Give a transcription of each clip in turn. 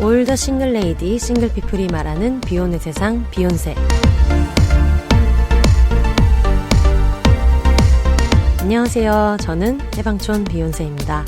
올더 싱글 레이디, 싱글 피플이 말하는 비혼의 세상, 비혼세. 안녕하세요. 저는 해방촌 비혼세입니다.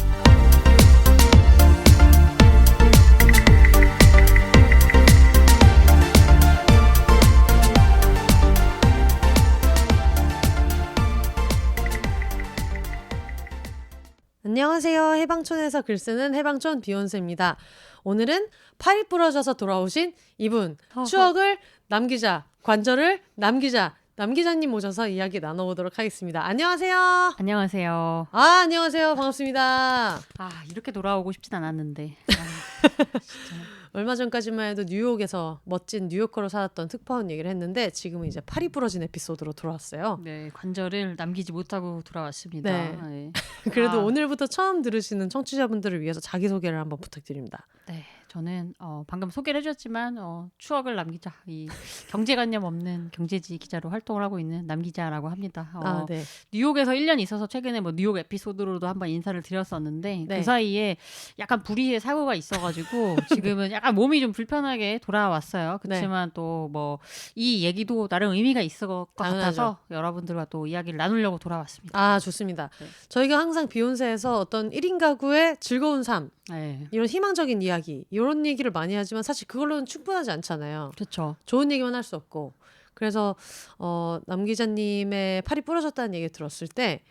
안녕하세요. 해방촌에서 글쓰는 해방촌 비혼세입니다. 오늘은 팔이 부러져서 돌아오신 이분, 추억을 남기자, 관절을 남기자, 남기자님 모셔서 이야기 나눠보도록 하겠습니다. 안녕하세요. 안녕하세요. 안녕하세요. 반갑습니다. 이렇게 돌아오고 싶진 않았는데. 진짜. 얼마 전까지만 해도 뉴욕에서 멋진 뉴요커로 살았던 특파원 얘기를 했는데 지금은 이제 팔이 부러진 에피소드로 돌아왔어요. 네, 관절을 남기지 못하고 돌아왔습니다. 네. 그래도 오늘부터 처음 들으시는 청취자분들을 위해서 자기소개를 한번 부탁드립니다. 네, 저는 방금 소개를 해줬지만 추억을 남기자, 이 경제관념 없는 경제지 기자로 활동을 하고 있는 남기자라고 합니다. 네. 뉴욕에서 1년 있어서 최근에 뭐 뉴욕 에피소드로도 한번 인사를 드렸었는데 네. 그 사이에 약간 불의의 사고가 있어가지고 지금은 약간 몸이 좀 불편하게 돌아왔어요. 그렇지만 또 뭐 이 얘기도 나름 의미가 있을 것 같아서 여러분들과 또 이야기를 나누려고 돌아왔습니다. 좋습니다. 네. 저희가 항상 비욘세에서 어떤 1인 가구의 즐거운 삶, 네. 이런 희망적인 이야기, 이런 얘기를 많이 하지만 사실 그걸로는 충분하지 않잖아요. 그렇죠. 좋은 얘기만 할 수 없고. 그래서 남 기자님의 팔이 부러졌다는 얘기 들었을 때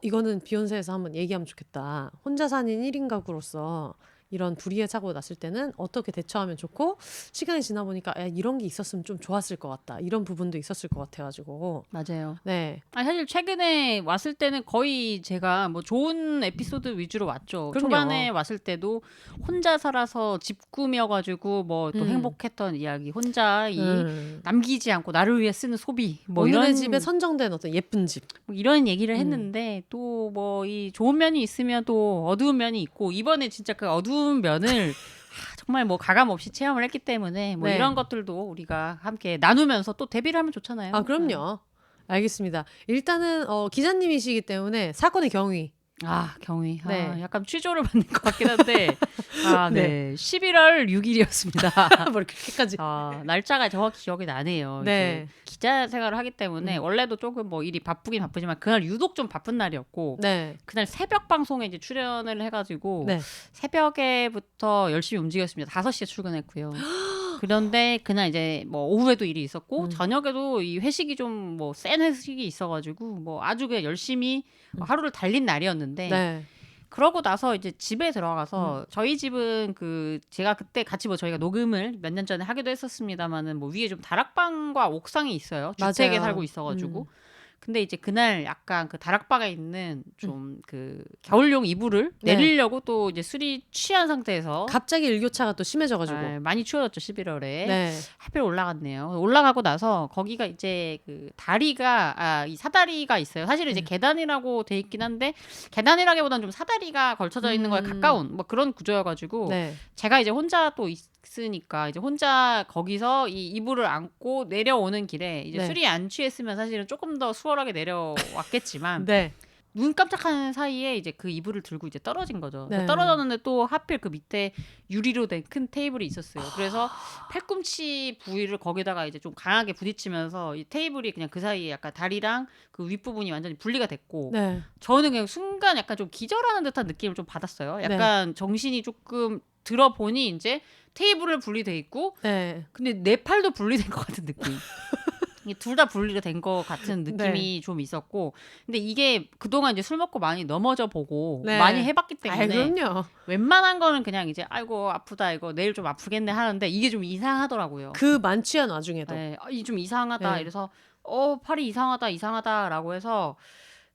이거는 비욘세에서 한번 얘기하면 좋겠다. 혼자 사는 1인 가구로서 이런 불의의 사고가 났을 때는 어떻게 대처하면 좋고, 시간이 지나 보니까 이런 게 있었으면 좀 좋았을 것 같다, 이런 부분도 있었을 것 같아가지고. 맞아요. 네. 사실 최근에 왔을 때는 거의 제가 뭐 좋은 에피소드 위주로 왔죠. 그럼요. 초반에 왔을 때도 혼자 살아서 집 꾸며가지고 뭐 또 행복했던 이야기, 혼자 남기지 않고 나를 위해 쓰는 소비, 뭐 오늘의 이런 집에 선정된 어떤 예쁜 집, 뭐 이런 얘기를 했는데 또 뭐 이 좋은 면이 있으면 또 어두운 면이 있고, 이번에 진짜 그 어두운 면을 정말 뭐 가감 없이 체험을 했기 때문에 뭐 네. 이런 것들도 우리가 함께 나누면서 또 대비를 하면 좋잖아요. 그럼요. 알겠습니다. 일단은 기자님이시기 때문에 사건의 경위. 경위. 네. 약간 취조를 받는 것 같긴 한데. 네. 11월 6일이었습니다. 뭐 이렇게까지. 날짜가 정확히 기억이 나네요. 네. 기자 생활을 하기 때문에 원래도 조금 뭐 일이 바쁘긴 바쁘지만 그날 유독 좀 바쁜 날이었고, 네. 그날 새벽 방송에 이제 출연을 해가지고 네. 새벽에부터 열심히 움직였습니다. 5시에 출근했고요. 그런데 그날 이제 뭐 오후에도 일이 있었고 저녁에도 이 회식이 좀 뭐 센 회식이 있어가지고 뭐 아주 그냥 열심히 하루를 달린 날이었는데, 네. 그러고 나서 이제 집에 들어가서 저희 집은 제가 그때 같이 뭐 저희가 녹음을 몇 년 전에 하기도 했었습니다만은 뭐 위에 좀 다락방과 옥상이 있어요. 주택에 맞아요. 살고 있어가지고. 근데 이제 그날 약간 그 다락방에 있는 좀 겨울용 이불을 내리려고 또 이제 술이 취한 상태에서 갑자기 일교차가 또 심해져가지고 많이 추워졌죠, 11월에. 네. 하필 올라갔네요. 올라가고 나서 거기가 이제 그 다리가 이 사다리가 있어요. 사실은 이제 계단이라고 돼 있긴 한데 계단이라기보다는 좀 사다리가 걸쳐져 있는 거에 가까운 뭐 그런 구조여가지고 제가 이제 혼자 또 있으니까 이제 혼자 거기서 이 이불을 안고 내려오는 길에 이제 술이 안 취했으면 사실은 조금 더 수월하게 내려왔겠지만 눈 깜짝하는 사이에 이제 그 이불을 들고 이제 떨어진 거죠. 떨어졌는데 또 하필 그 밑에 유리로 된 큰 테이블이 있었어요. 그래서 팔꿈치 부위를 거기다가 이제 좀 강하게 부딪히면서 이 테이블이 그냥 그 사이에 약간 다리랑 그 윗부분이 완전히 분리가 됐고, 저는 그냥 순간 약간 좀 기절하는 듯한 느낌을 좀 받았어요. 약간 정신이 조금 들어보니 이제 테이블을 분리돼 있고 근데 내 팔도 분리된 것 같은 느낌. 둘 다 분리가 된 것 같은 느낌이 좀 있었고, 근데 이게 그동안 이제 술 먹고 많이 넘어져 보고 많이 해봤기 때문에 그럼요. 웬만한 거는 그냥 이제 아이고 아프다, 이거 내일 좀 아프겠네 하는데 이게 좀 이상하더라고요. 그 만취한 와중에도. 이 좀 이상하다. 이래서 팔이 이상하다라고 해서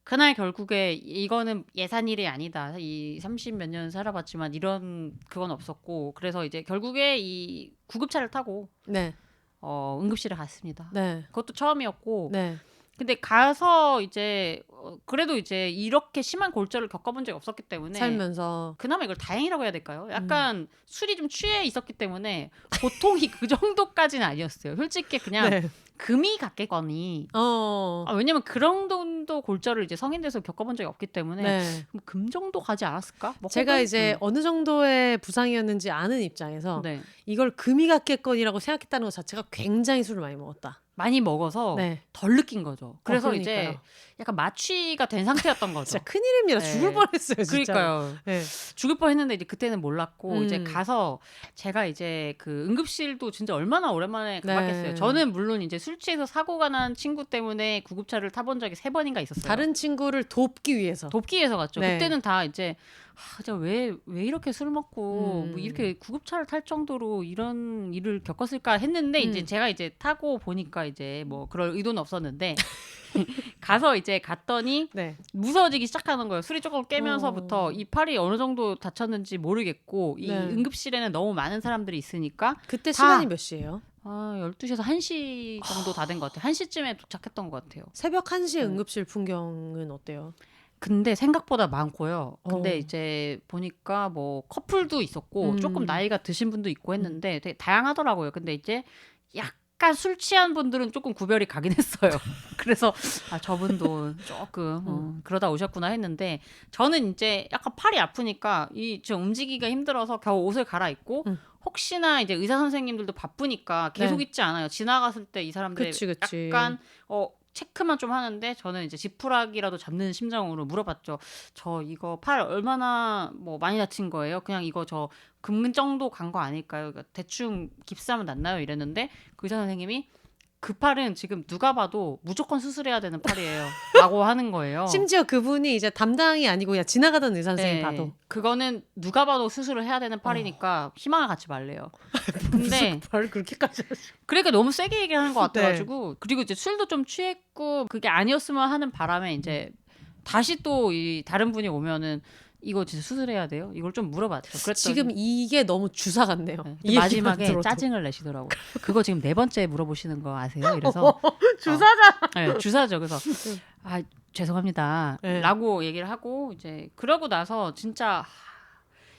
그날 결국에 이거는 예산일이 아니다. 이 30 몇 년 살아봤지만 이런 그건 없었고, 그래서 이제 결국에 이 구급차를 타고 응급실에 갔습니다. 그것도 처음이었고, 근데 가서 이제 그래도 이제 이렇게 심한 골절을 겪어본 적이 없었기 때문에 살면서 그나마 이걸 다행이라고 해야 될까요? 약간 술이 좀 취해 있었기 때문에 고통이 그 정도까지는 아니었어요. 솔직히 그냥 금이 갔겠거니. 왜냐면 그런 정도 번도 골절을 이제 성인 돼서 겪어본 적이 없기 때문에 네. 뭐 금 정도 가지 않았을까? 뭐 제가 혹은 이제 어느 정도의 부상이었는지 아는 입장에서 네. 이걸 금이 갔겠거니라고 생각했다는 것 자체가 굉장히 술을 많이 먹었다. 많이 먹어서 네. 덜 느낀 거죠. 그래서 이제 그러니까요. 약간 마취가 된 상태였던 거죠. 진짜 큰일입니다. 네. 죽을 뻔했어요. 진짜. 그러니까요. 네. 죽을 뻔했는데 이제 그때는 몰랐고 이제 음. 가서 제가 이제 그 응급실도 진짜 얼마나 오랜만에 가봤겠어요. 네. 저는 물론 이제 술 취해서 사고가 난 친구 때문에 구급차를 타본 적이 3번인가 있었어요. 다른 친구를 돕기 위해서. 돕기 위해서 갔죠. 네. 그때는 다 이제 제가 왜 이렇게 술 먹고 뭐 음. 이렇게 구급차를 탈 정도로 이런 일을 겪었을까 했는데 이제 제가 이제 타고 보니까 이제 뭐 그럴 의도는 없었는데 가서 이제 갔더니 네. 무서워지기 시작하는 거예요. 술이 조금 깨면서부터 이 팔이 어느 정도 다쳤는지 모르겠고 이 네. 응급실에는 너무 많은 사람들이 있으니까 그때 다- 시간이 몇 시예요? 12시에서 1시 정도 다 된 것 같아요. 1시쯤에 도착했던 것 같아요. 새벽 1시에 네. 응급실 풍경은 어때요? 근데 생각보다 많고요. 근데 어. 이제 보니까 뭐 커플도 있었고 조금 나이가 드신 분도 있고 했는데 되게 다양하더라고요. 근데 이제 약간 술 취한 분들은 조금 구별이 가긴 했어요. 그래서 저분도 조금 그러다 오셨구나 했는데 저는 이제 약간 팔이 아프니까 좀 움직이기가 힘들어서 겨우 옷을 갈아입고 혹시나 이제 의사 선생님들도 바쁘니까 계속 네. 있지 않아요. 지나갔을 때 이 사람들이 그치. 약간 체크만 좀 하는데 저는 이제 지푸라기라도 잡는 심정으로 물어봤죠. 저 이거 팔 얼마나 뭐 많이 다친 거예요? 그냥 이거 저 금 정도 간 거 아닐까요? 그러니까 대충 깁스하면 낫나요? 이랬는데 그 의사 선생님이 그 팔은 지금 누가 봐도 무조건 수술해야 되는 팔이에요. 라고 하는 거예요. 심지어 그분이 이제 담당이 아니고 그냥 지나가던 의사 선생님 네. 봐도 그거는 누가 봐도 수술을 해야 되는 팔이니까 희망을 갖지 말래요. 근데 발 그렇게까지 그러니까 너무 세게 얘기하는 것 네. 같아가지고 그리고 이제 술도 좀 취했고 그게 아니었으면 하는 바람에 이제 다시 또 이 다른 분이 오면은 이거 진짜 수술해야 돼요? 이걸 좀 물어봤죠. 그랬더니 지금 이게 너무 주사 같네요. 네. 이 얘기만 마지막에 들어도. 짜증을 내시더라고. 그거 지금 4번째 물어보시는 거 아세요? 이래서 주사자. 네, 주사죠. 그래서 죄송합니다. 네. 라고 얘기를 하고 이제 그러고 나서 진짜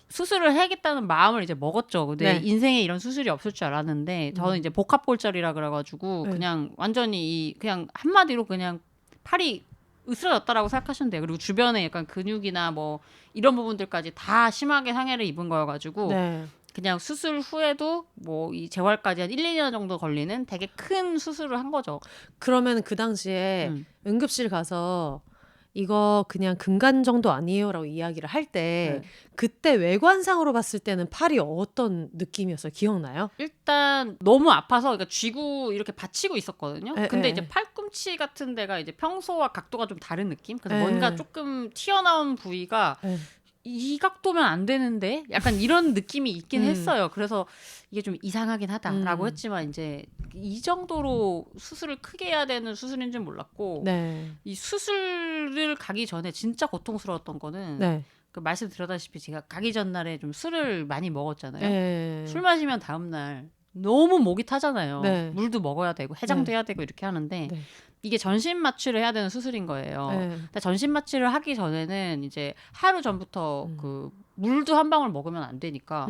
수술을 해야겠다는 마음을 이제 먹었죠. 근데 네. 인생에 이런 수술이 없을 줄 알았는데 저는 이제 복합골절이라 그래가지고 네. 그냥 완전히 그냥 한마디로 그냥 팔이 으스러졌다라고 생각하시면 돼요. 그리고 주변에 약간 근육이나 뭐 이런 부분들까지 다 심하게 상해를 입은 거여가지고 네. 그냥 수술 후에도 뭐 이 재활까지 한 1-2년 정도 걸리는 되게 큰 수술을 한 거죠. 그러면 그 당시에 응급실 가서 이거 그냥 금간 정도 아니에요라고 이야기를 할 때 네. 그때 외관상으로 봤을 때는 팔이 어떤 느낌이었어요? 기억나요? 일단 너무 아파서 그러니까 쥐고 이렇게 받치고 있었거든요. 에, 근데 에, 이제 에. 팔꿈치 같은 데가 이제 평소와 각도가 좀 다른 느낌? 그래서 에. 뭔가 조금 튀어나온 부위가 네. 이 각도면 안 되는데 약간 이런 느낌이 있긴 음. 했어요. 그래서 이게 좀 이상하긴 하다라고 음. 했지만 이제 이 정도로 수술을 크게 해야 되는 수술인 줄 몰랐고 네. 이 수술을 가기 전에 진짜 고통스러웠던 거는 네. 그 말씀드렸다시피 제가 가기 전날에 좀 술을 많이 먹었잖아요. 네. 술 마시면 다음날 너무 목이 타잖아요. 네. 물도 먹어야 되고 해장도 네. 해야 되고 이렇게 하는데 네. 이게 전신 마취를 해야 되는 수술인 거예요. 네. 근데 전신 마취를 하기 전에는 이제 하루 전부터 그 물도 한 방울 먹으면 안 되니까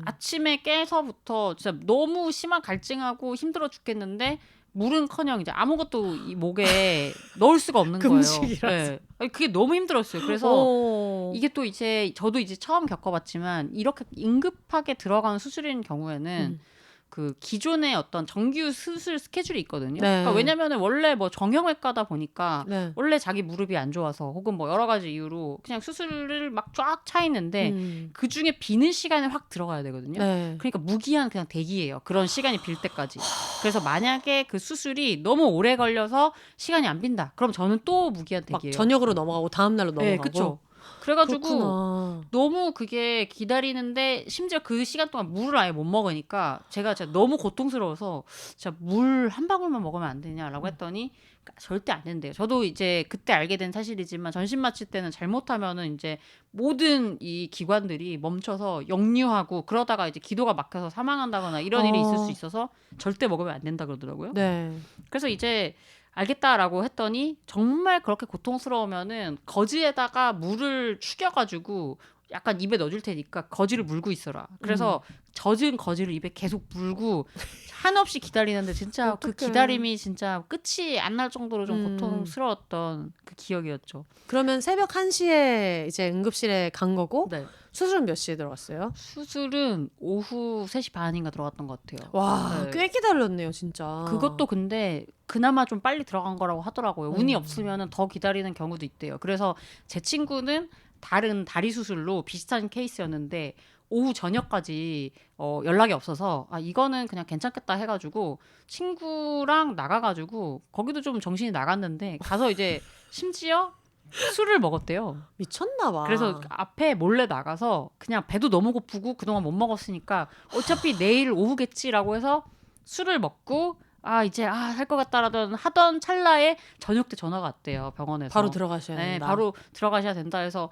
아침에 깨서부터 진짜 너무 심한 갈증하고 힘들어 죽겠는데 물은커녕 이제 아무것도 이 목에 넣을 수가 없는 거예요. 금식이라서. 네. 아니, 그게 너무 힘들었어요. 그래서 오. 이게 또 이제 저도 이제 처음 겪어봤지만 이렇게 응급하게 들어가는 수술인 경우에는 그 기존의 어떤 정규 수술 스케줄이 있거든요. 네. 그러니까 왜냐면은 원래 뭐 정형외과다 보니까 네. 원래 자기 무릎이 안 좋아서 혹은 뭐 여러 가지 이유로 그냥 수술을 막 쫙 차 있는데 그 중에 비는 시간에 확 들어가야 되거든요. 네. 그러니까 무기한 그냥 대기예요. 그런 시간이 빌 때까지. 그래서 만약에 그 수술이 너무 오래 걸려서 시간이 안 빈다. 그럼 저는 또 무기한 막 대기예요. 저녁으로 넘어가고 다음 날로 넘어가고. 네, 그렇죠. 그래가지고 그렇구나. 너무 그게 기다리는데 심지어 그 시간 동안 물을 아예 못 먹으니까 제가 진짜 너무 고통스러워서 진짜 물 한 방울만 먹으면 안 되냐라고 했더니 절대 안 된대요. 저도 이제 그때 알게 된 사실이지만 전신 마취 때는 잘못하면은 이제 모든 이 기관들이 멈춰서 역류하고 그러다가 이제 기도가 막혀서 사망한다거나 이런 일이 있을 수 있어서 절대 먹으면 안 된다 그러더라고요. 네. 그래서 이제 알겠다라고 했더니 정말 그렇게 고통스러우면은 거즈에다가 물을 축여가지고 약간 입에 넣어줄 테니까 거즈를 물고 있어라. 그래서 젖은 거즈를 입에 계속 물고 한없이 기다리는데 진짜 그 어떡해. 기다림이 진짜 끝이 안 날 정도로 좀 음. 고통스러웠던 그 기억이었죠. 그러면 새벽 1시에 이제 응급실에 간 거고 네. 수술은 몇 시에 들어갔어요? 수술은 오후 3시 반인가 들어갔던 것 같아요. 와, 네. 꽤 기다렸네요, 진짜. 그것도 근데 그나마 좀 빨리 들어간 거라고 하더라고요. 운이 음. 없으면 더 기다리는 경우도 있대요. 그래서 제 친구는 다른 다리 수술로 비슷한 케이스였는데 오후 저녁까지 연락이 없어서 이거는 그냥 괜찮겠다 해가지고 친구랑 나가가지고 거기도 좀 정신이 나갔는데 가서 이제 심지어 술을 먹었대요. 미쳤나 봐. 그래서 앞에 몰래 나가서 그냥 배도 너무 고프고 그동안 못 먹었으니까 어차피 내일 오후겠지라고 해서 술을 먹고 이제 할 것 같다라던 하던 찰나에 저녁 때 전화가 왔대요. 병원에서. 바로 들어가셔야 네, 된다. 바로 들어가셔야 된다 해서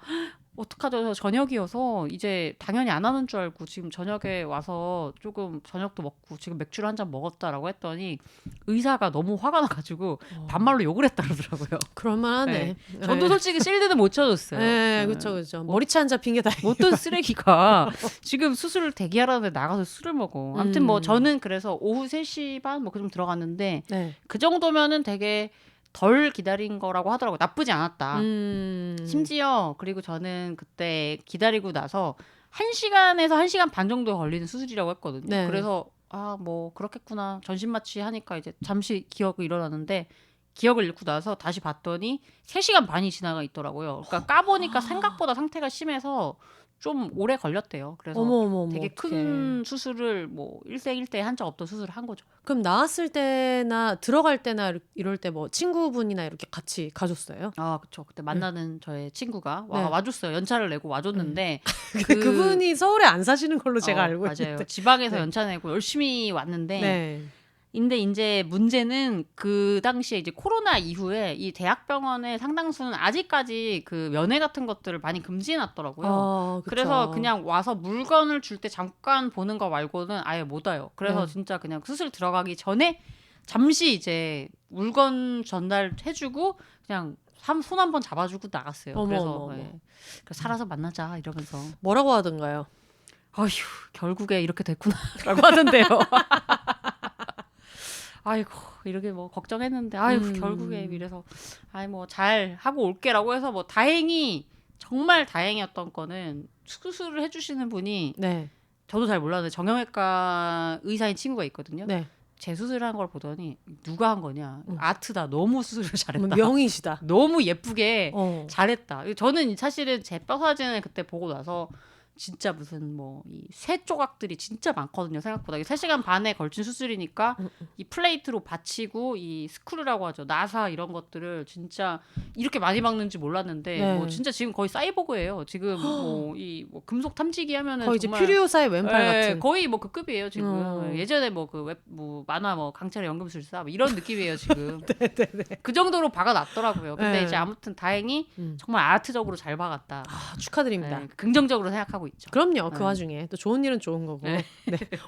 어떡하죠? 저 저녁이어서 이제 당연히 안 하는 줄 알고 지금 저녁에 와서 조금 저녁도 먹고 지금 맥주를 한 잔 먹었다라고 했더니 의사가 너무 화가 나가지고 반말로 욕을 했다 그러더라고요. 그럴만하네. 저도 솔직히 실드는 못 쳐줬어요. 네, 그렇죠. 머리채 안 잡힌 게 다행이에요. 어떤 쓰레기가 지금 수술을 대기하라는데 나가서 술을 먹어. 아무튼 뭐 저는 그래서 오후 3시 반 뭐 그 좀 들어갔는데 네. 그 정도면은 되게 덜 기다린 거라고 하더라고요. 나쁘지 않았다. 심지어 그리고 저는 그때 기다리고 나서 1시간에서 1시간 반 정도 걸리는 수술이라고 했거든요. 네. 그래서 뭐 그렇겠구나. 전신마취 하니까 이제 잠시 기억이 일어나는데 기억을 잃고 나서 다시 봤더니 3시간 반이 지나가 있더라고요. 그러니까 까보니까 생각보다 상태가 심해서 좀 오래 걸렸대요. 그래서 어머, 되게 어떡해. 큰 수술을 뭐 1대1대 한 적 없던 수술을 한 거죠. 그럼 나왔을 때나 들어갈 때나 이럴 때 뭐 친구분이나 이렇게 같이 가줬어요? 그쵸. 그때 만나는 저의 친구가 네. 와줬어요. 연차를 내고 와줬는데 그분이 서울에 안 사시는 걸로 제가 알고 맞아요. 있는데. 지방에서 네. 연차 내고 열심히 왔는데 네. 근데 이제 문제는 그 당시에 이제 코로나 이후에 이 대학병원의 상당수는 아직까지 그 면회 같은 것들을 많이 금지해 놨더라고요. 그쵸. 그래서 그냥 와서 물건을 줄 때 잠깐 보는 거 말고는 아예 못 와요. 그래서 진짜 그냥 수술 들어가기 전에 잠시 이제 물건 전달해주고 그냥 손 한번 잡아주고 나갔어요. 그래서 살아서 만나자 이러면서 뭐라고 하던가요? 아휴 결국에 이렇게 됐구나라고 하던데요. 아이고 이렇게 뭐 걱정했는데 결국에 이래서 뭐 잘 하고 올게라고 해서 뭐 다행히 정말 다행이었던 거는 수술을 해주시는 분이 네. 저도 잘 몰랐는데 정형외과 의사인 친구가 있거든요. 네. 제 수술한 걸 보더니 누가 한 거냐 아트다. 너무 수술을 잘했다. 명이시다. 너무 예쁘게 잘했다. 저는 사실은 제 뼈 사진을 그때 보고 나서 진짜 무슨 뭐 이 쇠 조각들이 진짜 많거든요. 생각보다 3시간 반에 걸친 수술이니까 이 플레이트로 받치고 이 스크류라고 하죠. 나사 이런 것들을 진짜 이렇게 많이 박는지 몰랐는데 네. 뭐 진짜 지금 거의 사이보그예요. 지금 뭐 금속 탐지기 하면은 거의 정말 이제 퓨리오사의 왼팔 같은. 거의 뭐 그 급이에요 지금. 예전에 뭐 그 만화 뭐 강철의 연금술사 뭐 이런 느낌이에요 지금. 네네네. 그 정도로 박아놨더라고요. 근데 네. 이제 아무튼 다행히 정말 아트적으로 잘 박았다. 축하드립니다. 긍정적으로 생각하고 있죠. 그럼요. 그 와중에 또 좋은 일은 좋은 거고. 네.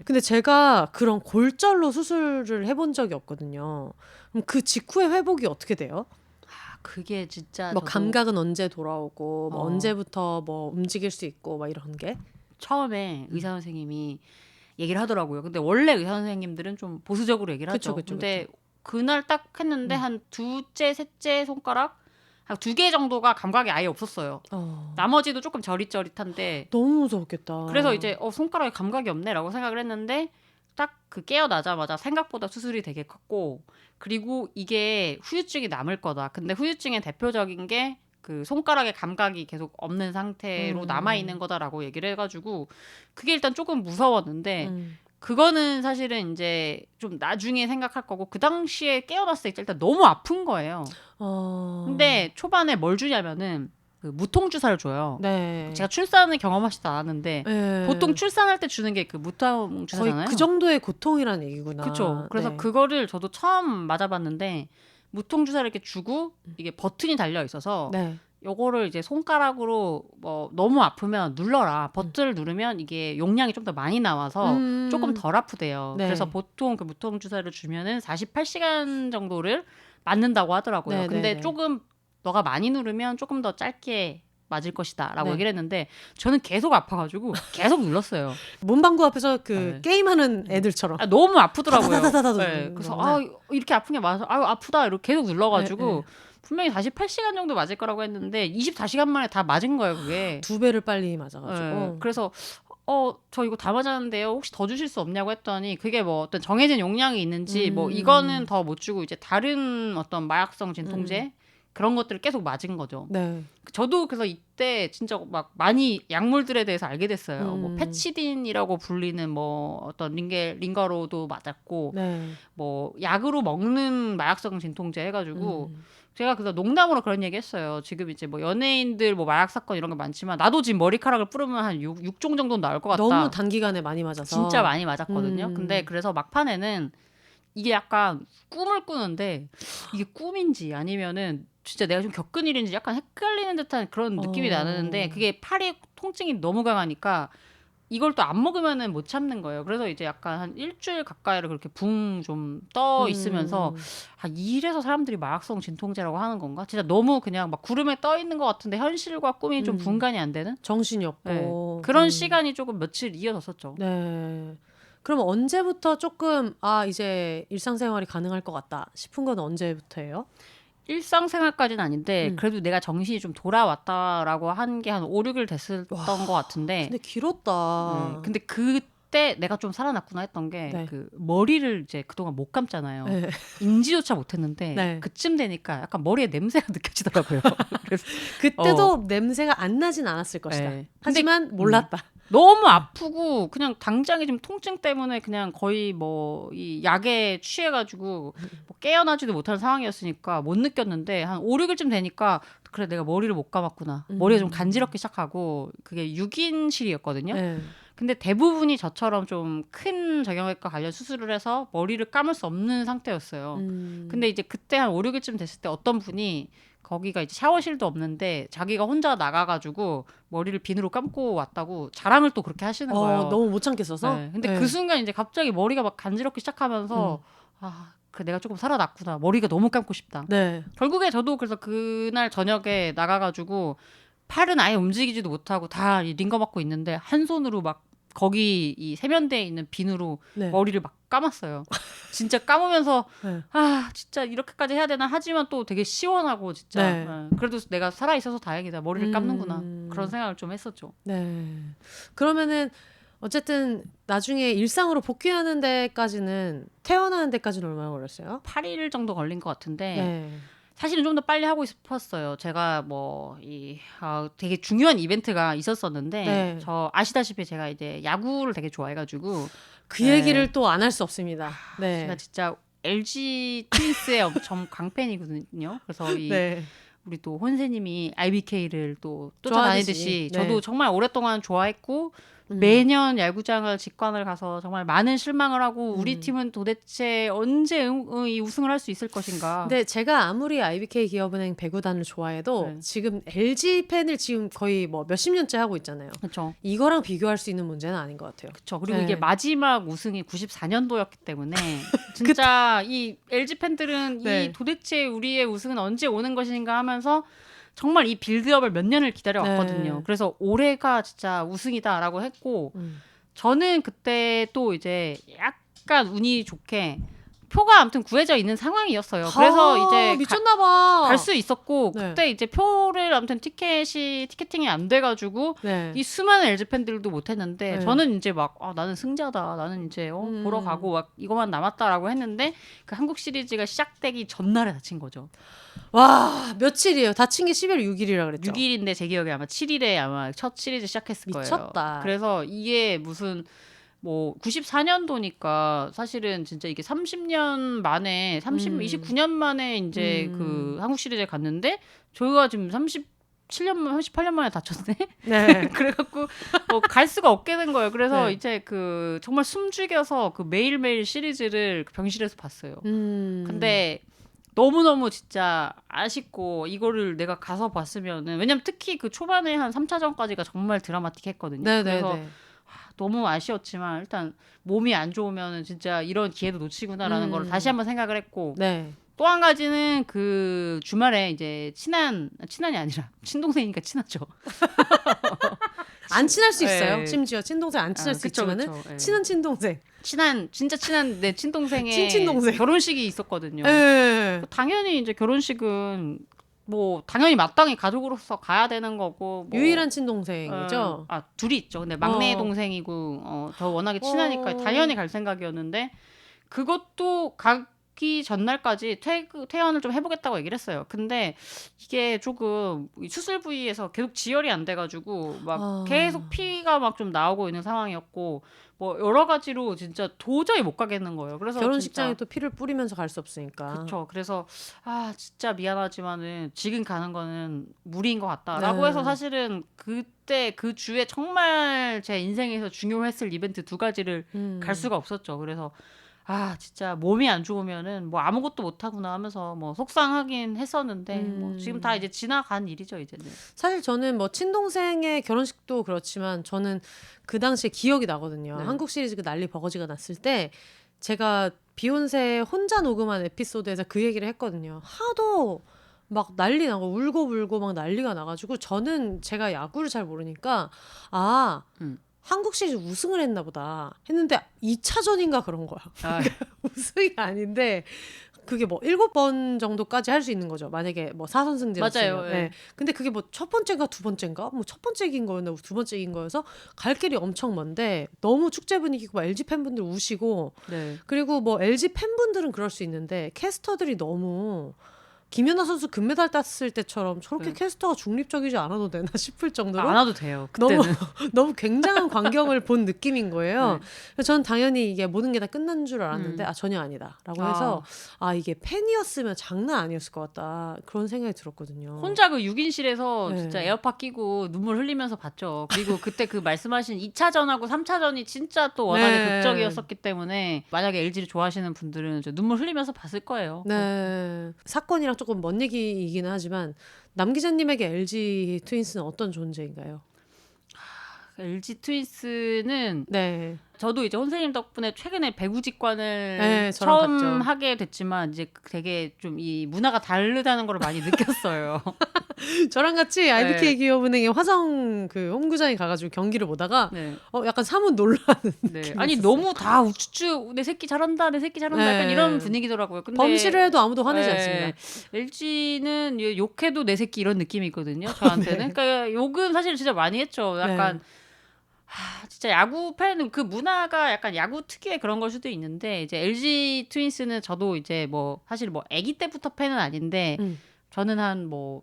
근데 제가 그런 골절로 수술을 해본 적이 없거든요. 그럼 그 직후에 회복이 어떻게 돼요? 그게 진짜 뭐 감각은 언제 돌아오고 뭐 어. 언제부터 뭐 움직일 수 있고 막 이런 게? 처음에 의사 선생님이 얘기를 하더라고요. 근데 원래 의사 선생님들은 좀 보수적으로 얘기를 하죠. 근데 그날 딱 했는데 한 두째, 셋째 손가락 한 2개 정도가 감각이 아예 없었어요. 나머지도 조금 저릿저릿한데 너무 무서웠겠다. 그래서 이제 손가락에 감각이 없네라고 생각을 했는데 딱 그 깨어나자마자 생각보다 수술이 되게 컸고 그리고 이게 후유증이 남을 거다. 근데 후유증의 대표적인 게 그 손가락에 감각이 계속 없는 상태로 남아 있는 거다라고 얘기를 해가지고 그게 일단 조금 무서웠는데 그거는 사실은 이제 좀 나중에 생각할 거고 그 당시에 깨어났을 때 일단 너무 아픈 거예요. 근데 초반에 뭘 주냐면은 그 무통 주사를 줘요. 네. 제가 출산을 경험하지도 않았는데 보통 출산할 때 주는 게 그 무통 주사잖아요. 거의 그 정도의 고통이라는 얘기구나. 그렇죠. 그래서 그거를 저도 처음 맞아봤는데 무통 주사를 이렇게 주고 이게 버튼이 달려 있어서 요거를 이제 손가락으로 뭐 너무 아프면 눌러라. 버튼을 누르면 이게 용량이 좀 더 많이 나와서 조금 덜 아프대요. 그래서 보통 그 무통 주사를 주면은 48시간 정도를 맞는다고 하더라고요. 근데 조금 너가 많이 누르면 조금 더 짧게 맞을 것이다라고 네. 얘기를 했는데 저는 계속 아파가지고 계속 눌렀어요. 문방구 앞에서 그 네. 게임하는 애들처럼. 너무 아프더라고요. 다다다다다다 네, 그래서 누르는구나. 이렇게 아픈 게 맞아. 아프다 이렇게 계속 눌러가지고 네. 분명히 48시간 정도 맞을 거라고 했는데 24시간 만에 다 맞은 거예요 그게. 2배를 빨리 맞아가지고. 그래서 저 이거 다 맞았는데요. 혹시 더 주실 수 없냐고 했더니 그게 뭐 어떤 정해진 용량이 있는지 뭐 이거는 더 못 주고 이제 다른 어떤 마약성 진통제 그런 것들을 계속 맞은 거죠. 네. 저도 그래서 이때 진짜 막 많이 약물들에 대해서 알게 됐어요. 뭐 페치딘이라고 불리는 뭐 어떤 링거로도 맞았고 네. 뭐 약으로 먹는 마약성 진통제 해가지고 제가 그래서 농담으로 그런 얘기 했어요. 지금 이제 뭐 연예인들 뭐 마약 사건 이런 거 많지만 나도 지금 머리카락을 뿌리면 한 6종 정도는 나올 것 같다. 너무 단기간에 많이 맞아서. 진짜 많이 맞았거든요. 근데 그래서 막판에는 이게 약간 꿈을 꾸는데 이게 꿈인지 아니면은 진짜 내가 좀 겪은 일인지 약간 헷갈리는 듯한 그런 느낌이 나는데 그게 팔이 통증이 너무 강하니까 이걸 또 안 먹으면은 못 참는 거예요. 그래서 이제 약간 한 일주일 가까이를 그렇게 붕 좀 떠 있으면서 이래서 사람들이 마약성 진통제라고 하는 건가? 진짜 너무 그냥 막 구름에 떠 있는 것 같은데 현실과 꿈이 좀 분간이 안 되는? 정신이 네. 없고. 그런 시간이 조금 며칠 이어졌었죠. 네. 그럼 언제부터 조금 이제 일상생활이 가능할 것 같다 싶은 건 언제부터예요? 일상생활까지는 아닌데 그래도 내가 정신이 좀 돌아왔다라고 한 게 한 5, 6일 됐었던 것 같은데 근데 길었다. 네. 근데 그때 내가 좀 살아났구나 했던 게 네. 그 머리를 이제 그동안 못 감잖아요. 네. 인지조차 못했는데 네. 그쯤 되니까 약간 머리에 냄새가 느껴지더라고요. 그래서 그때도 냄새가 안 나진 않았을 것이다. 네. 하지만 몰랐다. 너무 아프고 그냥 당장에 좀 통증 때문에 그냥 거의 뭐 이 약에 취해가지고 뭐 깨어나지도 못하는 상황이었으니까 못 느꼈는데 한 5, 6일쯤 되니까 그래 내가 머리를 못 감았구나. 머리가 좀 간지럽기 시작하고 그게 6인실이었거든요. 네. 근데 대부분이 저처럼 좀 큰 정형외과 관련 수술을 해서 머리를 감을 수 없는 상태였어요. 근데 이제 그때 한 5, 6일쯤 됐을 때 어떤 분이 거기가 이제 샤워실도 없는데 자기가 혼자 나가가지고 머리를 비누로 감고 왔다고 자랑을 또 그렇게 하시는 거예요. 너무 못 참겠어서. 네. 근데 네. 그 순간 이제 갑자기 머리가 막 간지럽기 시작하면서 그 내가 조금 살아났구나. 머리가 너무 감고 싶다. 네. 결국에 저도 그래서 그날 저녁에 나가가지고 팔은 아예 움직이지도 못하고 다 링거 맞고 있는데 한 손으로 막 거기 이 세면대에 있는 비누로 네. 머리를 막 감았어요. 진짜 감으면서 네. 진짜 이렇게까지 해야 되나 하지만 또 되게 시원하고 진짜 네. 그래도 내가 살아있어서 다행이다. 머리를 감는구나. 그런 생각을 좀 했었죠. 네. 그러면은 어쨌든 나중에 일상으로 복귀하는 데까지는 태어나는 데까지는 얼마나 걸렸어요? 8일 정도 걸린 것 같은데 네. 사실은 좀 더 빨리 하고 싶었어요. 제가 되게 중요한 이벤트가 있었었는데 네. 저 아시다시피 제가 이제 야구를 되게 좋아해가지고 그 네. 얘기를 또 안 할 수 없습니다. 네. 제가 진짜 LG 트윈스의 엄청 강팬이거든요. 그래서 네. 우리 또 혼세님이 IBK를 또 좋아하듯이. 쫓아다니듯이 네. 저도 정말 오랫동안 좋아했고 매년 야구장을 직관을 가서 정말 많은 실망을 하고 우리 팀은 도대체 언제 이 우승을 할 수 있을 것인가. 근데 제가 아무리 IBK 기업은행 배구단을 좋아해도 네. 지금 LG 팬을 지금 거의 뭐 몇십 년째 하고 있잖아요. 그렇죠. 이거랑 비교할 수 있는 문제는 아닌 것 같아요. 그렇죠. 그리고 네. 이게 마지막 우승이 94년도였기 때문에 진짜 이 LG 팬들은 네. 이 도대체 우리의 우승은 언제 오는 것인가 하면서 정말 이 빌드업을 몇 년을 기다려왔거든요. 네. 그래서 올해가 진짜 우승이다라고 했고 저는 그때 또 이제 약간 운이 좋게 표가 아무튼 구해져 있는 상황이었어요. 그래서 이제 미쳤나봐. 갈 수 있었고 네. 그때 이제 표를 아무튼 티켓팅이 안 돼가지고 네. 이 수많은 LG 팬들도 못했는데 네. 저는 이제 막 나는 승자다. 나는 이제 보러 가고 막 이거만 남았다라고 했는데 그 한국 시리즈가 시작되기 전날에 다친 거죠. 와, 며칠이에요? 다친 게 11월 6일이라 그랬죠. 6일인데 제 기억에 아마 7일에 아마 첫 시리즈 시작했을 거예요. 미쳤다. 그래서 이게 무슨 뭐 94년도니까 사실은 진짜 이게 30년 만에 29년 만에 이제 그 한국 시리즈에 갔는데 저희가 지금 38년 만에 다쳤네. 네. 그래갖고 갈 수가 없게 된 거예요. 그래서 네. 이제 그 정말 숨죽여서 그 매일매일 시리즈를 그 병실에서 봤어요. 근데 너무너무 진짜 아쉽고 이거를 내가 가서 봤으면은 왜냐면 특히 그 초반에 한 3차전까지가 정말 드라마틱했거든요. 그래서 너무 아쉬웠지만 일단 몸이 안 좋으면은 진짜 이런 기회도 놓치구나라는 걸 다시 한번 생각을 했고 네. 또 한 가지는 그 주말에 이제 친한이 아니라 친동생이니까 친하죠. 안 친할 수 있어요. 예. 심지어 친동생 안 친할 수 그쵸, 있지만은 그쵸. 예. 친한 친동생. 진짜 친한 내 친동생의 친친동생. 결혼식이 있었거든요. 예. 당연히 이제 결혼식은 뭐 당연히 마땅히 가족으로서 가야 되는 거고 뭐 유일한 친동생이죠. 둘이 있죠. 근데 막내 어. 동생이고 저 워낙에 친하니까 어. 당연히 갈 생각이었는데 그것도 가기 전날까지 퇴원을 좀 해보겠다고 얘기를 했어요. 근데 이게 조금 이 수술 부위에서 계속 지혈이 안 돼가지고 막 계속 피가 막 좀 나오고 있는 상황이었고 뭐 여러 가지로 진짜 도저히 못 가겠는 거예요. 그래서 결혼식장에 진짜 또 피를 뿌리면서 갈 수 없으니까. 그렇죠. 그래서 진짜 미안하지만은 지금 가는 거는 무리인 것 같다라고 네. 해서 사실은 그때 그 주에 정말 제 인생에서 중요했을 이벤트 2가지를 갈 수가 없었죠. 그래서 진짜 몸이 안 좋으면은 뭐 아무것도 못 하구나 하면서 뭐 속상하긴 했었는데 뭐 지금 다 이제 지나간 일이죠, 이제는. 사실 저는 뭐 친동생의 결혼식도 그렇지만 저는 그 당시에 기억이 나거든요. 네. 한국 시리즈 그 난리 버거지가 났을 때 제가 비욘세 혼자 녹음한 에피소드에서 그 얘기를 했거든요. 하도 막 난리 나고 울고 막 난리가 나가지고 저는 제가 야구를 잘 모르니까 한국 시리즈 우승을 했나 보다 했는데 2차전인가 그런 거야. 우승이 아닌데 그게 뭐 7번 정도까지 할 수 있는 거죠. 만약에 뭐 4선승제였으면. 맞아요. 예. 네. 근데 그게 뭐 첫 번째인가 두 번째인가? 뭐 첫 번째 이긴 거였나 두 번째 이긴 거여서 갈 길이 엄청 먼데 너무 축제 분위기고 막 LG 팬분들 우시고 네. 그리고 뭐 LG 팬분들은 그럴 수 있는데 캐스터들이 너무 김연아 선수 금메달 땄을 때처럼 저렇게 캐스터가 중립적이지 않아도 되나 싶을 정도로 안 와도 돼요. 그때는. 너무 굉장한 광경을 본 느낌인 거예요. 그래서 저는 당연히 이게 모든 게 다 끝난 줄 알았는데 전혀 아니다라고 해서 이게 팬이었으면 장난 아니었을 것 같다 그런 생각이 들었거든요. 혼자 그 6인실에서 네. 진짜 에어팟 끼고 눈물 흘리면서 봤죠. 그리고 그때 그 말씀하신 2차전하고 3차전이 진짜 또 워낙에 네. 극적이었었기 때문에 만약에 LG를 좋아하시는 분들은 눈물 흘리면서 봤을 거예요. 네. 사건이랑 조금 먼 얘기이기는 하지만 남 기자님에게 LG 트윈스는 어떤 존재인가요? LG 트윈스는 네. 저도 이제 혼세님 덕분에 최근에 배구 직관을 네, 저랑 처음 갔죠. 하게 됐지만 이제 되게 좀 이 문화가 다르다는 걸 많이 느꼈어요. 저랑 같이 IBK 기업은행에 화성 그 홈구장에 가가지고 경기를 보다가 네. 약간 사뭇 놀라는 네. 느낌이 아니 있었어요. 너무 다 우쭈쭈 내 새끼 잘한다 내 새끼 잘한다 약간 네. 이런 분위기더라고요. 근데 범실을 해도 아무도 화내지 않습니다. LG는 욕해도 내 새끼 이런 느낌이 있거든요. 저한테는. 네. 그러니까 욕은 사실 진짜 많이 했죠. 약간 진짜 야구 팬은 그 문화가 약간 야구 특유의 그런 걸 수도 있는데 이제 LG 트윈스는 저도 이제 뭐 사실 뭐 아기 때부터 팬은 아닌데 저는 한 뭐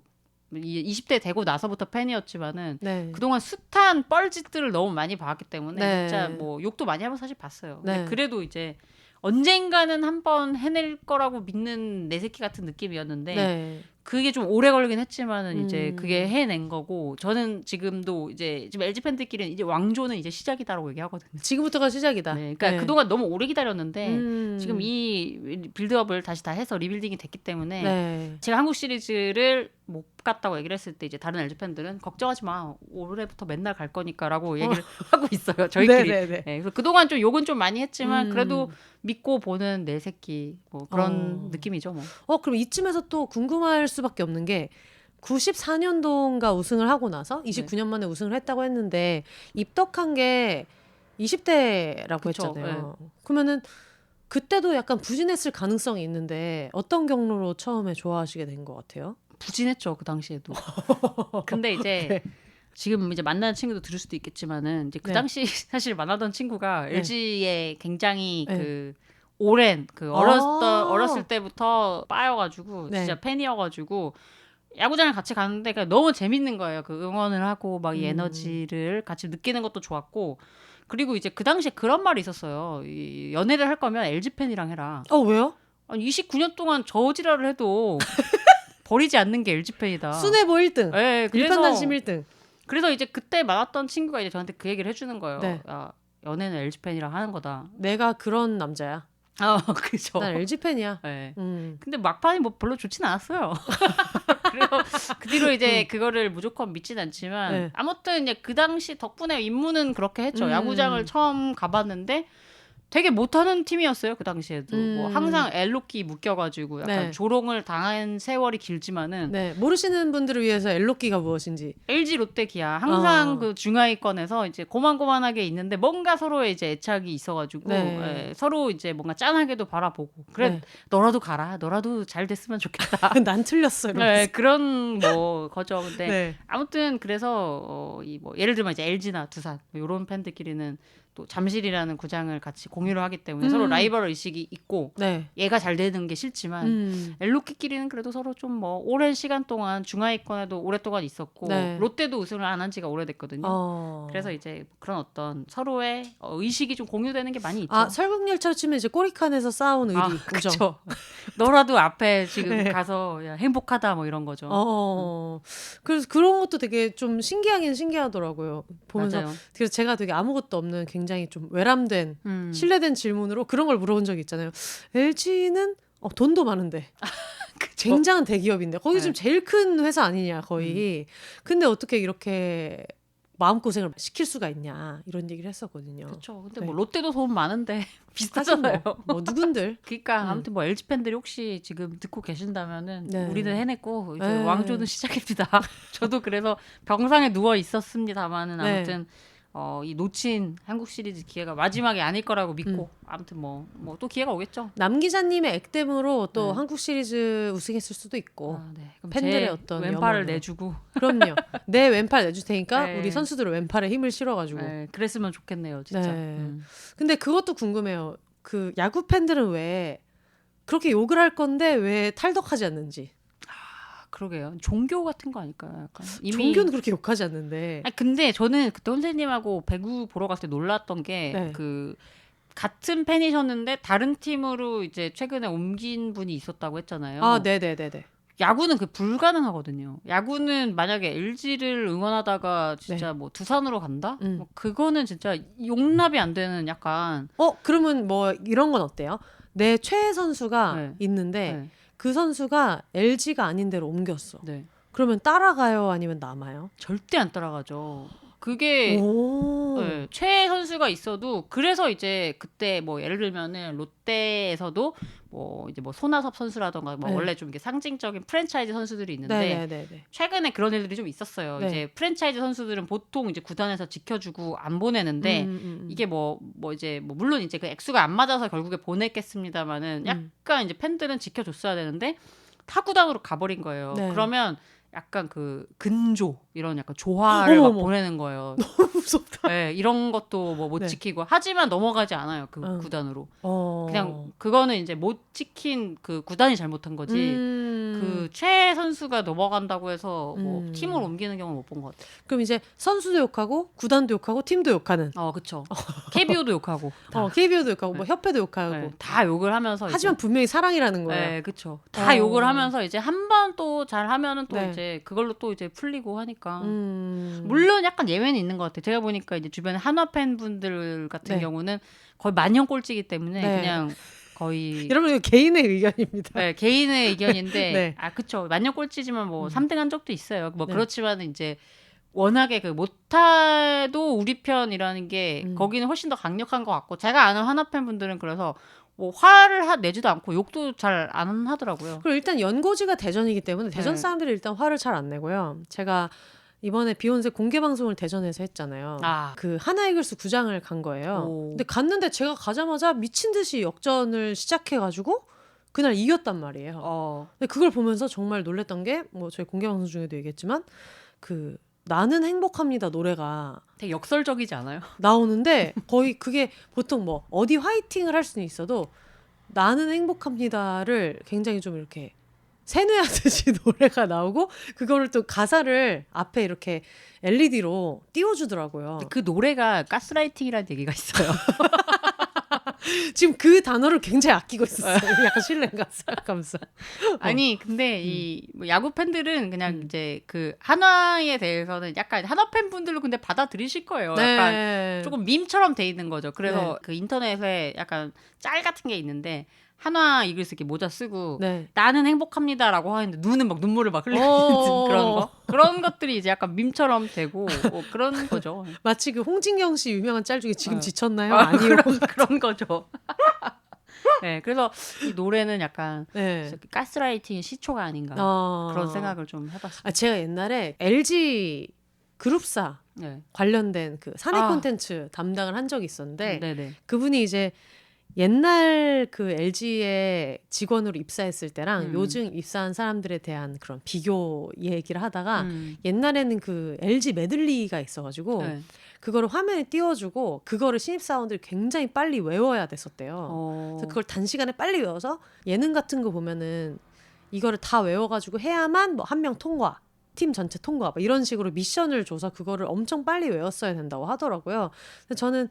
20대 되고 나서부터 팬이었지만은 네. 그동안 숱한 뻘짓들을 너무 많이 봐왔기 때문에 네. 진짜 뭐 욕도 많이 하면 사실 봤어요. 네. 근데 그래도 이제 언젠가는 한번 해낼 거라고 믿는 내 새끼 같은 느낌이었는데 네. 그게 좀 오래 걸리긴 했지만은 이제 그게 해낸 거고 저는 지금도 이제 지금 LG 팬들끼리는 이제 왕조는 이제 시작이다라고 얘기하거든요. 지금부터가 시작이다. 네, 그러니까 네. 그동안 너무 오래 기다렸는데 지금 이 빌드업을 다시 다 해서 리빌딩이 됐기 때문에 네. 제가 한국 시리즈를 못 갔다고 얘기를 했을 때 이제 다른 LG 팬들은 걱정하지 마 올해부터 맨날 갈 거니까라고 얘기를 하고 있어요 저희끼리. 네네네. 네, 그래서 그동안 좀 욕은 좀 많이 했지만 그래도 믿고 보는 내 새끼 뭐 그런 느낌이죠 뭐. 그럼 이쯤에서 또 궁금할 수밖에 없는 게 94년도인가 우승을 하고 나서 29년 만에 우승을 했다고 했는데 입덕한 게 20대라고 그쵸, 했잖아요. 그러면은 그때도 약간 부진했을 가능성이 있는데 어떤 경로로 처음에 좋아하시게 된 것 같아요? 부진했죠 그 당시에도. 근데 이제 네. 지금 이제 만나는 친구도 들을 수도 있겠지만은 이제 그 네. 당시 사실 만나던 친구가 네. LG에 굉장히 네. 그 오랜 그 어렸을 때부터 빠여가지고 네. 진짜 팬이어가지고 야구장을 같이 가는데 그냥 너무 재밌는 거예요. 그 응원을 하고 막 이 에너지를 같이 느끼는 것도 좋았고 그리고 이제 그 당시에 그런 말이 있었어요. 이 연애를 할 거면 LG 팬이랑 해라. 왜요? 아니 29년 동안 저지랄을 해도 버리지 않는 게 LG 팬이다. 순회보 1등. 네, 일편단심 1등. 그래서 이제 그때 만났던 친구가 이제 저한테 그 얘기를 해주는 거예요. 네. 야, 연애는 LG 팬이랑 하는 거다. 내가 그런 남자야. 그죠. 난 LG 팬이야. 네. 음. 근데 막판이 뭐 별로 좋진 않았어요. 그래서 그 뒤로 이제 그거를 무조건 믿진 않지만 네. 아무튼 이제 그 당시 덕분에 입문은 그렇게 했죠. 야구장을 처음 가봤는데 되게 못하는 팀이었어요 그 당시에도. 뭐 음. 항상 엘로끼 묶여가지고 약간 네. 조롱을 당한 세월이 길지만은 네, 모르시는 분들을 위해서 엘로끼가 무엇인지. LG 롯데 기아 항상 어. 그 중하위권에서 이제 고만고만하게 있는데 뭔가 서로의 이제 애착이 있어가지고 네. 서로 이제 뭔가 짠하게도 바라보고 그래 네. 너라도 가라 너라도 잘 됐으면 좋겠다. 난 틀렸어 이러면서. 네, 그런 뭐 거죠. 근데 네. 아무튼 그래서 이 뭐 예를 들면 이제 LG나 두산 뭐 이런 팬들끼리는 또 잠실이라는 구장을 같이 공유를 하기 때문에 서로 라이벌 의식이 있고 네. 얘가 잘 되는 게 싫지만 엘로끼끼리는 그래도 서로 좀 뭐 오랜 시간 동안 중하위권에도 오랫동안 있었고 네. 롯데도 우승을 안 한 지가 오래됐거든요. 그래서 어. 이제 그런 어떤 서로의 의식이 좀 공유되는 게 많이 있죠. 아, 설국열차로 치면 이제 꼬리칸에서 쌓아온 의리, 우정. 그쵸. 너라도 앞에 지금 네. 가서 야, 행복하다 뭐 이런 거죠. 그래서 그런 것도 되게 좀 신기하긴 신기하더라고요. 보면서. 맞아요. 그래서 제가 되게 아무것도 없는 굉장히 좀 외람된, 신뢰된 질문으로 그런 걸 물어본 적이 있잖아요. LG는 돈도 많은데. 굉장한 대기업인데. 거기 좀 네. 제일 큰 회사 아니냐, 거의. 근데 어떻게 이렇게 마음고생을 시킬 수가 있냐, 이런 얘기를 했었거든요. 그렇죠. 근데 네. 뭐 롯데도 돈 많은데 하긴 비슷하잖아요. 뭐 누군들. 그러니까 아무튼 뭐 LG 팬들이 혹시 지금 듣고 계신다면은 네. 우리는 해냈고 이제 네. 왕조는 시작입니다. 저도 그래서 병상에 누워 있었습니다만은 네. 아무튼 이 놓친 한국 시리즈 기회가 마지막이 아닐 거라고 믿고 아무튼 뭐 또 기회가 오겠죠. 남 기자님의 액땜으로 또 네. 한국 시리즈 우승했을 수도 있고. 네. 그럼 팬들의 제 어떤 왼팔을 염원으로. 내주고 그럼요. 내 왼팔 내줄 테니까 네. 우리 선수들 왼팔에 힘을 실어가지고. 그랬으면 좋겠네요, 진짜. 네. 근데 그것도 궁금해요. 그 야구 팬들은 왜 그렇게 욕을 할 건데 왜 탈덕하지 않는지. 그러게요. 종교 같은 거 아닐까요? 약간 종교는 그렇게 욕하지 않는데. 아니, 근데 저는 그때 선생님하고 배구 보러 갔을 때 놀랐던 게 네. 그 같은 팬이셨는데 다른 팀으로 이제 최근에 옮긴 분이 있었다고 했잖아요. 아, 네네네네. 야구는 그 불가능하거든요. 야구는 만약에 LG를 응원하다가 진짜 뭐 두산으로 간다? 뭐 그거는 진짜 용납이 안 되는 약간. 그러면 뭐 이런 건 어때요? 내 최애 선수가 네. 있는데 네. 그 선수가 LG가 아닌 데로 옮겼어. 네. 그러면 따라가요? 아니면 남아요? 절대 안 따라가죠. 그게 오. 네, 최애 선수가 있어도 그래서 이제 그때 뭐 예를 들면은 롯데에서도 뭐 이제 뭐 손아섭 선수라던가 뭐 네. 원래 좀 이렇게 상징적인 프랜차이즈 선수들이 있는데 네네네네. 최근에 그런 일들이 좀 있었어요. 네. 이제 프랜차이즈 선수들은 보통 이제 구단에서 지켜주고 안 보내는데 이게 뭐 이제 뭐 물론 이제 그 액수가 안 맞아서 결국에 보냈겠습니다만은 약간 이제 팬들은 지켜줬어야 되는데 타 구단으로 가버린 거예요. 네. 그러면 약간 그 근조 이런 약간 조화를 막 어머머. 보내는 거예요. 너무 무섭다. 네, 이런 것도 뭐 못 네. 지키고 하지만 넘어가지 않아요. 그 구단으로. 그냥 그거는 이제 못 지킨 그 구단이 잘못한 거지. 그 최애 선수가 넘어간다고 해서 뭐 팀을 옮기는 경우는 못 본 것 같아요. 그럼 이제 선수도 욕하고 구단도 욕하고 팀도 욕하는. 그쵸. KBO도 욕하고. KBO도 욕하고 뭐 협회도 욕하고. 네, 다 욕을 하면서. 하지만 이제, 분명히 사랑이라는 거예요. 네, 그쵸. 다 욕을 하면서 이제 한 번 또 잘하면은 또 네. 이제 그걸로 또 이제 풀리고 하니까. 음. 물론 약간 예외는 있는 것 같아요. 제가 보니까 이제 주변에 한화 팬분들 같은 네. 경우는 거의 만년 꼴찌이기 때문에 네. 그냥 거의 여러분 이거 개인의 의견입니다. 네, 개인의 의견인데 네. 그쵸. 만년 꼴찌지만 뭐 3등 한 적도 있어요. 뭐 네. 그렇지만 이제 워낙에 그 못해도 우리 편이라는 게 거기는 훨씬 더 강력한 것 같고 제가 아는 한화 팬분들은 그래서 뭐 화를 내지도 않고 욕도 잘 안 하더라고요. 그리고 일단 연고지가 대전이기 때문에 대전 네. 사람들이 일단 화를 잘 안 내고요. 제가 이번에 비욘세 공개 방송을 대전에서 했잖아요. 그 하나이글스 구장을 간 거예요. 오. 근데 갔는데 제가 가자마자 미친 듯이 역전을 시작해가지고 그날 이겼단 말이에요. 근데 그걸 보면서 정말 놀랬던 게 뭐 저희 공개 방송 중에도 얘기했지만 그 나는 행복합니다 노래가 되게 역설적이지 않아요? 나오는데 거의 그게 보통 뭐 어디 화이팅을 할 수는 있어도 나는 행복합니다를 굉장히 좀 이렇게 세뇌하듯이 노래가 나오고 그거를 또 가사를 앞에 이렇게 LED로 띄워주더라고요. 그 노래가 가스라이팅이라는 얘기가 있어요. 지금 그 단어를 굉장히 아끼고 있었어요. 약간 신뢰가 생각하면서. 아니 근데 이 뭐 야구 팬들은 그냥 이제 그 한화에 대해서는 약간 한화 팬분들로 근데 받아들이실 거예요. 약간 네. 조금 밈처럼 돼 있는 거죠. 그래서 네. 그 인터넷에 약간 짤 같은 게 있는데 한화 이글스 이렇게 모자 쓰고 네. 나는 행복합니다라고 하는데 눈은 막 눈물을 막 흘리는 어. 그런 것들이 이제 약간 밈처럼 되고 뭐 그런 거죠. 마치 그 홍진경 씨 유명한 짤 중에 지금 어. 지쳤나요? 아니요. 그런 거죠. 네, 그래서 이 노래는 약간 네. 가스라이팅의 시초가 아닌가 그런 생각을 좀 해봤습니다. 제가 옛날에 LG 그룹사 네. 관련된 그 사내 아. 콘텐츠 담당을 한 적이 있었는데 네네. 그분이 이제 옛날 그 LG의 직원으로 입사했을 때랑 요즘 입사한 사람들에 대한 그런 비교 얘기를 하다가 옛날에는 그 LG 메들리가 있어가지고 네. 그거를 화면에 띄워주고 그거를 신입사원들이 굉장히 빨리 외워야 됐었대요. 그래서 그걸 단시간에 빨리 외워서 예능 같은 거 보면은 이거를 다 외워가지고 해야만 뭐 한 명 통과, 팀 전체 통과 뭐 이런 식으로 미션을 줘서 그거를 엄청 빨리 외웠어야 된다고 하더라고요. 근데 저는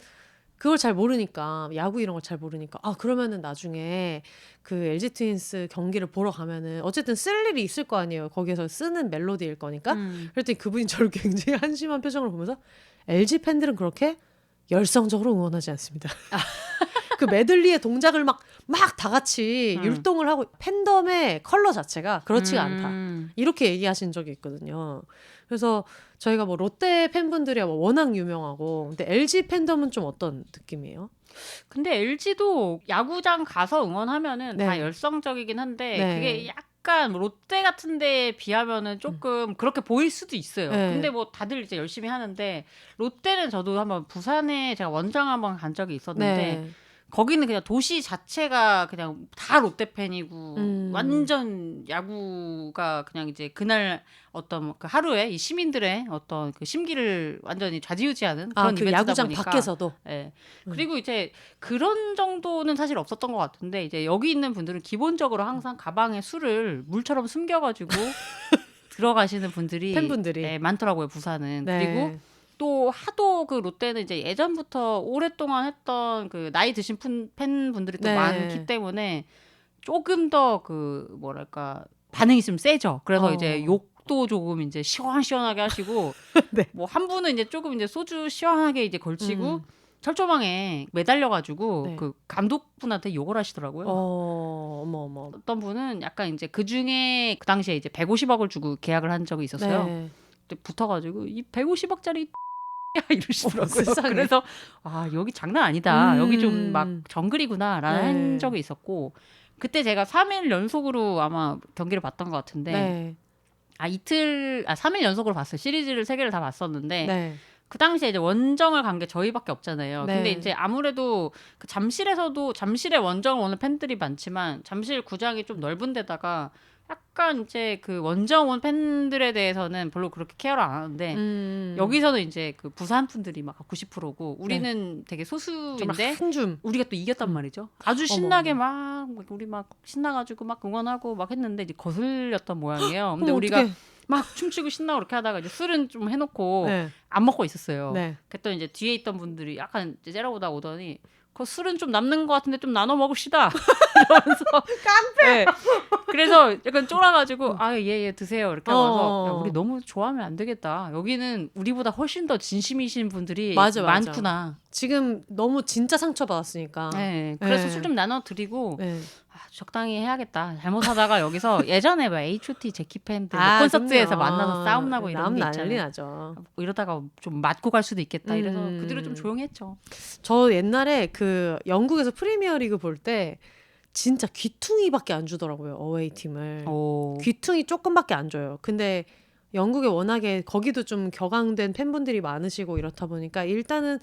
그걸 잘 모르니까 야구 이런 걸 잘 모르니까 그러면은 나중에 그 LG 트윈스 경기를 보러 가면은 어쨌든 쓸 일이 있을 거 아니에요. 거기에서 쓰는 멜로디일 거니까. 그랬더니 그분이 저를 굉장히 한심한 표정을 보면서 LG 팬들은 그렇게 열성적으로 응원하지 않습니다. 그 메들리의 동작을 막 다 같이 율동을 하고 팬덤의 컬러 자체가 그렇지가 않다. 이렇게 얘기하신 적이 있거든요. 그래서 저희가 뭐 롯데 팬분들이 뭐 워낙 유명하고 근데 LG 팬덤은 좀 어떤 느낌이에요? 근데 LG도 야구장 가서 응원하면은 네. 다 열성적이긴 한데 네. 그게 약간 롯데 같은 데에 비하면은 조금 그렇게 보일 수도 있어요. 네. 근데 뭐 다들 이제 열심히 하는데 롯데는 저도 한번 부산에 제가 원정 한번 간 적이 있었는데 네. 거기는 그냥 도시 자체가 그냥 다 롯데 팬이고 완전 야구가 그냥 이제 그날 어떤 그 하루에 이 시민들의 어떤 그 심기를 완전히 좌지우지하는 그런 그 이벤트다 야구장 보니까 밖에서도. 예. 그리고 이제 그런 정도는 사실 없었던 것 같은데 이제 여기 있는 분들은 기본적으로 항상 가방에 술을 물처럼 숨겨가지고 들어가시는 분들이 팬분들이. 예, 많더라고요 부산은. 네. 그리고 또 하도 그 롯데는 이제 예전부터 오랫동안 했던 그 나이 드신 팬분들이 또 네. 많기 때문에 조금 더 그 뭐랄까 반응이 좀 세죠. 그래서 이제 욕도 조금 이제 시원시원하게 하시고 네. 뭐 한 분은 이제 조금 이제 소주 시원하게 이제 걸치고 철조망에 매달려가지고 네. 그 감독분한테 욕을 하시더라고요. 어머. 어떤 분은 약간 이제 그 중에 그 당시에 이제 150억을 주고 계약을 한 적이 있었어요. 네. 그때 붙어가지고 이 150억짜리 이러시더라고요. 세상에. 그래서 여기 장난 아니다. 여기 좀 막 네. 정글이구나라는 한 적이 있었고 그때 제가 3일 연속으로 아마 경기를 봤던 것 같은데 네. 3일 연속으로 봤어요. 시리즈를 3개를 다 봤었는데 네. 그 당시에 이제 원정을 간 게 저희밖에 없잖아요. 네. 근데 이제 아무래도 그 잠실에 원정을 오는 팬들이 많지만 잠실 구장이 좀 넓은 데다가 약간 이제 그 원정 온 팬들에 대해서는 별로 그렇게 케어를 안 하는데 여기서는 이제 그 부산 분들이 막 90%고 우리는 되게 소수인데 한줌. 우리가 또 이겼단 말이죠. 아주 신나게 막 우리 막 신나가지고 막 응원하고 막 했는데 이제 거슬렸던 모양이에요. 근데 우리가 어떡해. 막 춤추고 신나고 이렇게 하다가 이제 술은 좀 해놓고 네. 안 먹고 있었어요. 네. 그랬더니 이제 뒤에 있던 분들이 약간 이제 째려보다 오더니 그 술은 좀 남는 것 같은데 좀 나눠 먹읍시다. 이러면서 깡패. 네. 그래서 약간 쫄아가지고 예 드세요 이렇게 하면서 야, 우리 너무 좋아하면 안 되겠다. 여기는 우리보다 훨씬 더 진심이신 분들이 맞아. 많구나. 지금 너무 진짜 상처받았으니까. 네. 그래서 네. 술 좀 나눠 드리고 네. 적당히 해야겠다. 잘못하다가 여기서 예전에 막 H.O.T 제키 팬들 콘서트에서 그럼요. 만나서 싸움 나고 이런 게 난리 있잖아요. 나죠. 이러다가 좀 맞고 갈 수도 있겠다. 이래서 그 뒤로 좀 조용했죠. 저 옛날에 그 영국에서 프리미어리그 볼 때 진짜 귀퉁이밖에 안 주더라고요. 어웨이 팀을. 귀퉁이 조금밖에 안 줘요. 근데 영국에 워낙에 거기도 좀 격앙된 팬분들이 많으시고 이렇다 보니까 일단은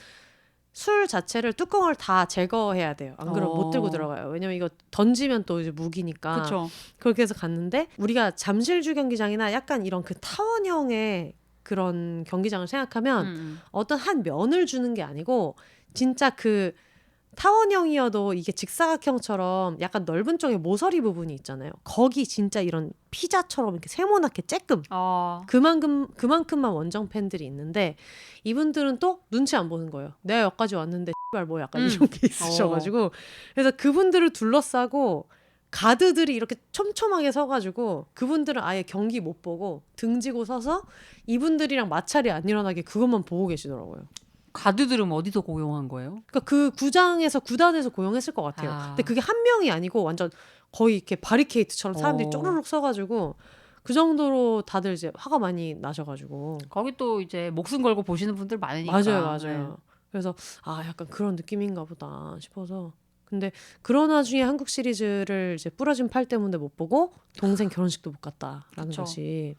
술 자체를 뚜껑을 다 제거해야 돼요. 안 그러면 못 들고 들어가요. 왜냐면 이거 던지면 또 이제 무기니까. 그렇죠. 그렇게 해서 갔는데 우리가 잠실주 경기장이나 약간 이런 그 타원형의 그런 경기장을 생각하면 어떤 한 면을 주는 게 아니고 진짜 그 타원형이어도 이게 직사각형처럼 약간 넓은 쪽에 모서리 부분이 있잖아요. 거기 진짜 이런 피자처럼 이렇게 세모나게 쬐끔 그만큼만 원정 팬들이 있는데 이분들은 또 눈치 안 보는 거예요. 내가 여기까지 왔는데 씨발 뭐 약간 이런 게 있으셔가지고 그래서 그분들을 둘러싸고 가드들이 이렇게 촘촘하게 서가지고 그분들은 아예 경기 못 보고 등지고 서서 이분들이랑 마찰이 안 일어나게 그것만 보고 계시더라고요. 가드들은 어디서 고용한 거예요? 그러니까 그 구단에서 고용했을 것 같아요. 근데 그게 한 명이 아니고 완전 거의 이렇게 바리케이트처럼 사람들이 쪼르륵 서가지고 그 정도로 다들 이제 화가 많이 나셔가지고. 거기 또 이제 목숨 걸고 보시는 분들 많으니까. 맞아요. 네. 그래서 약간 그런 느낌인가 보다 싶어서. 근데 그런 와중에 한국 시리즈를 이제 부러진 팔 때문에 못 보고 동생 결혼식도 못 갔다라는 그쵸. 것이.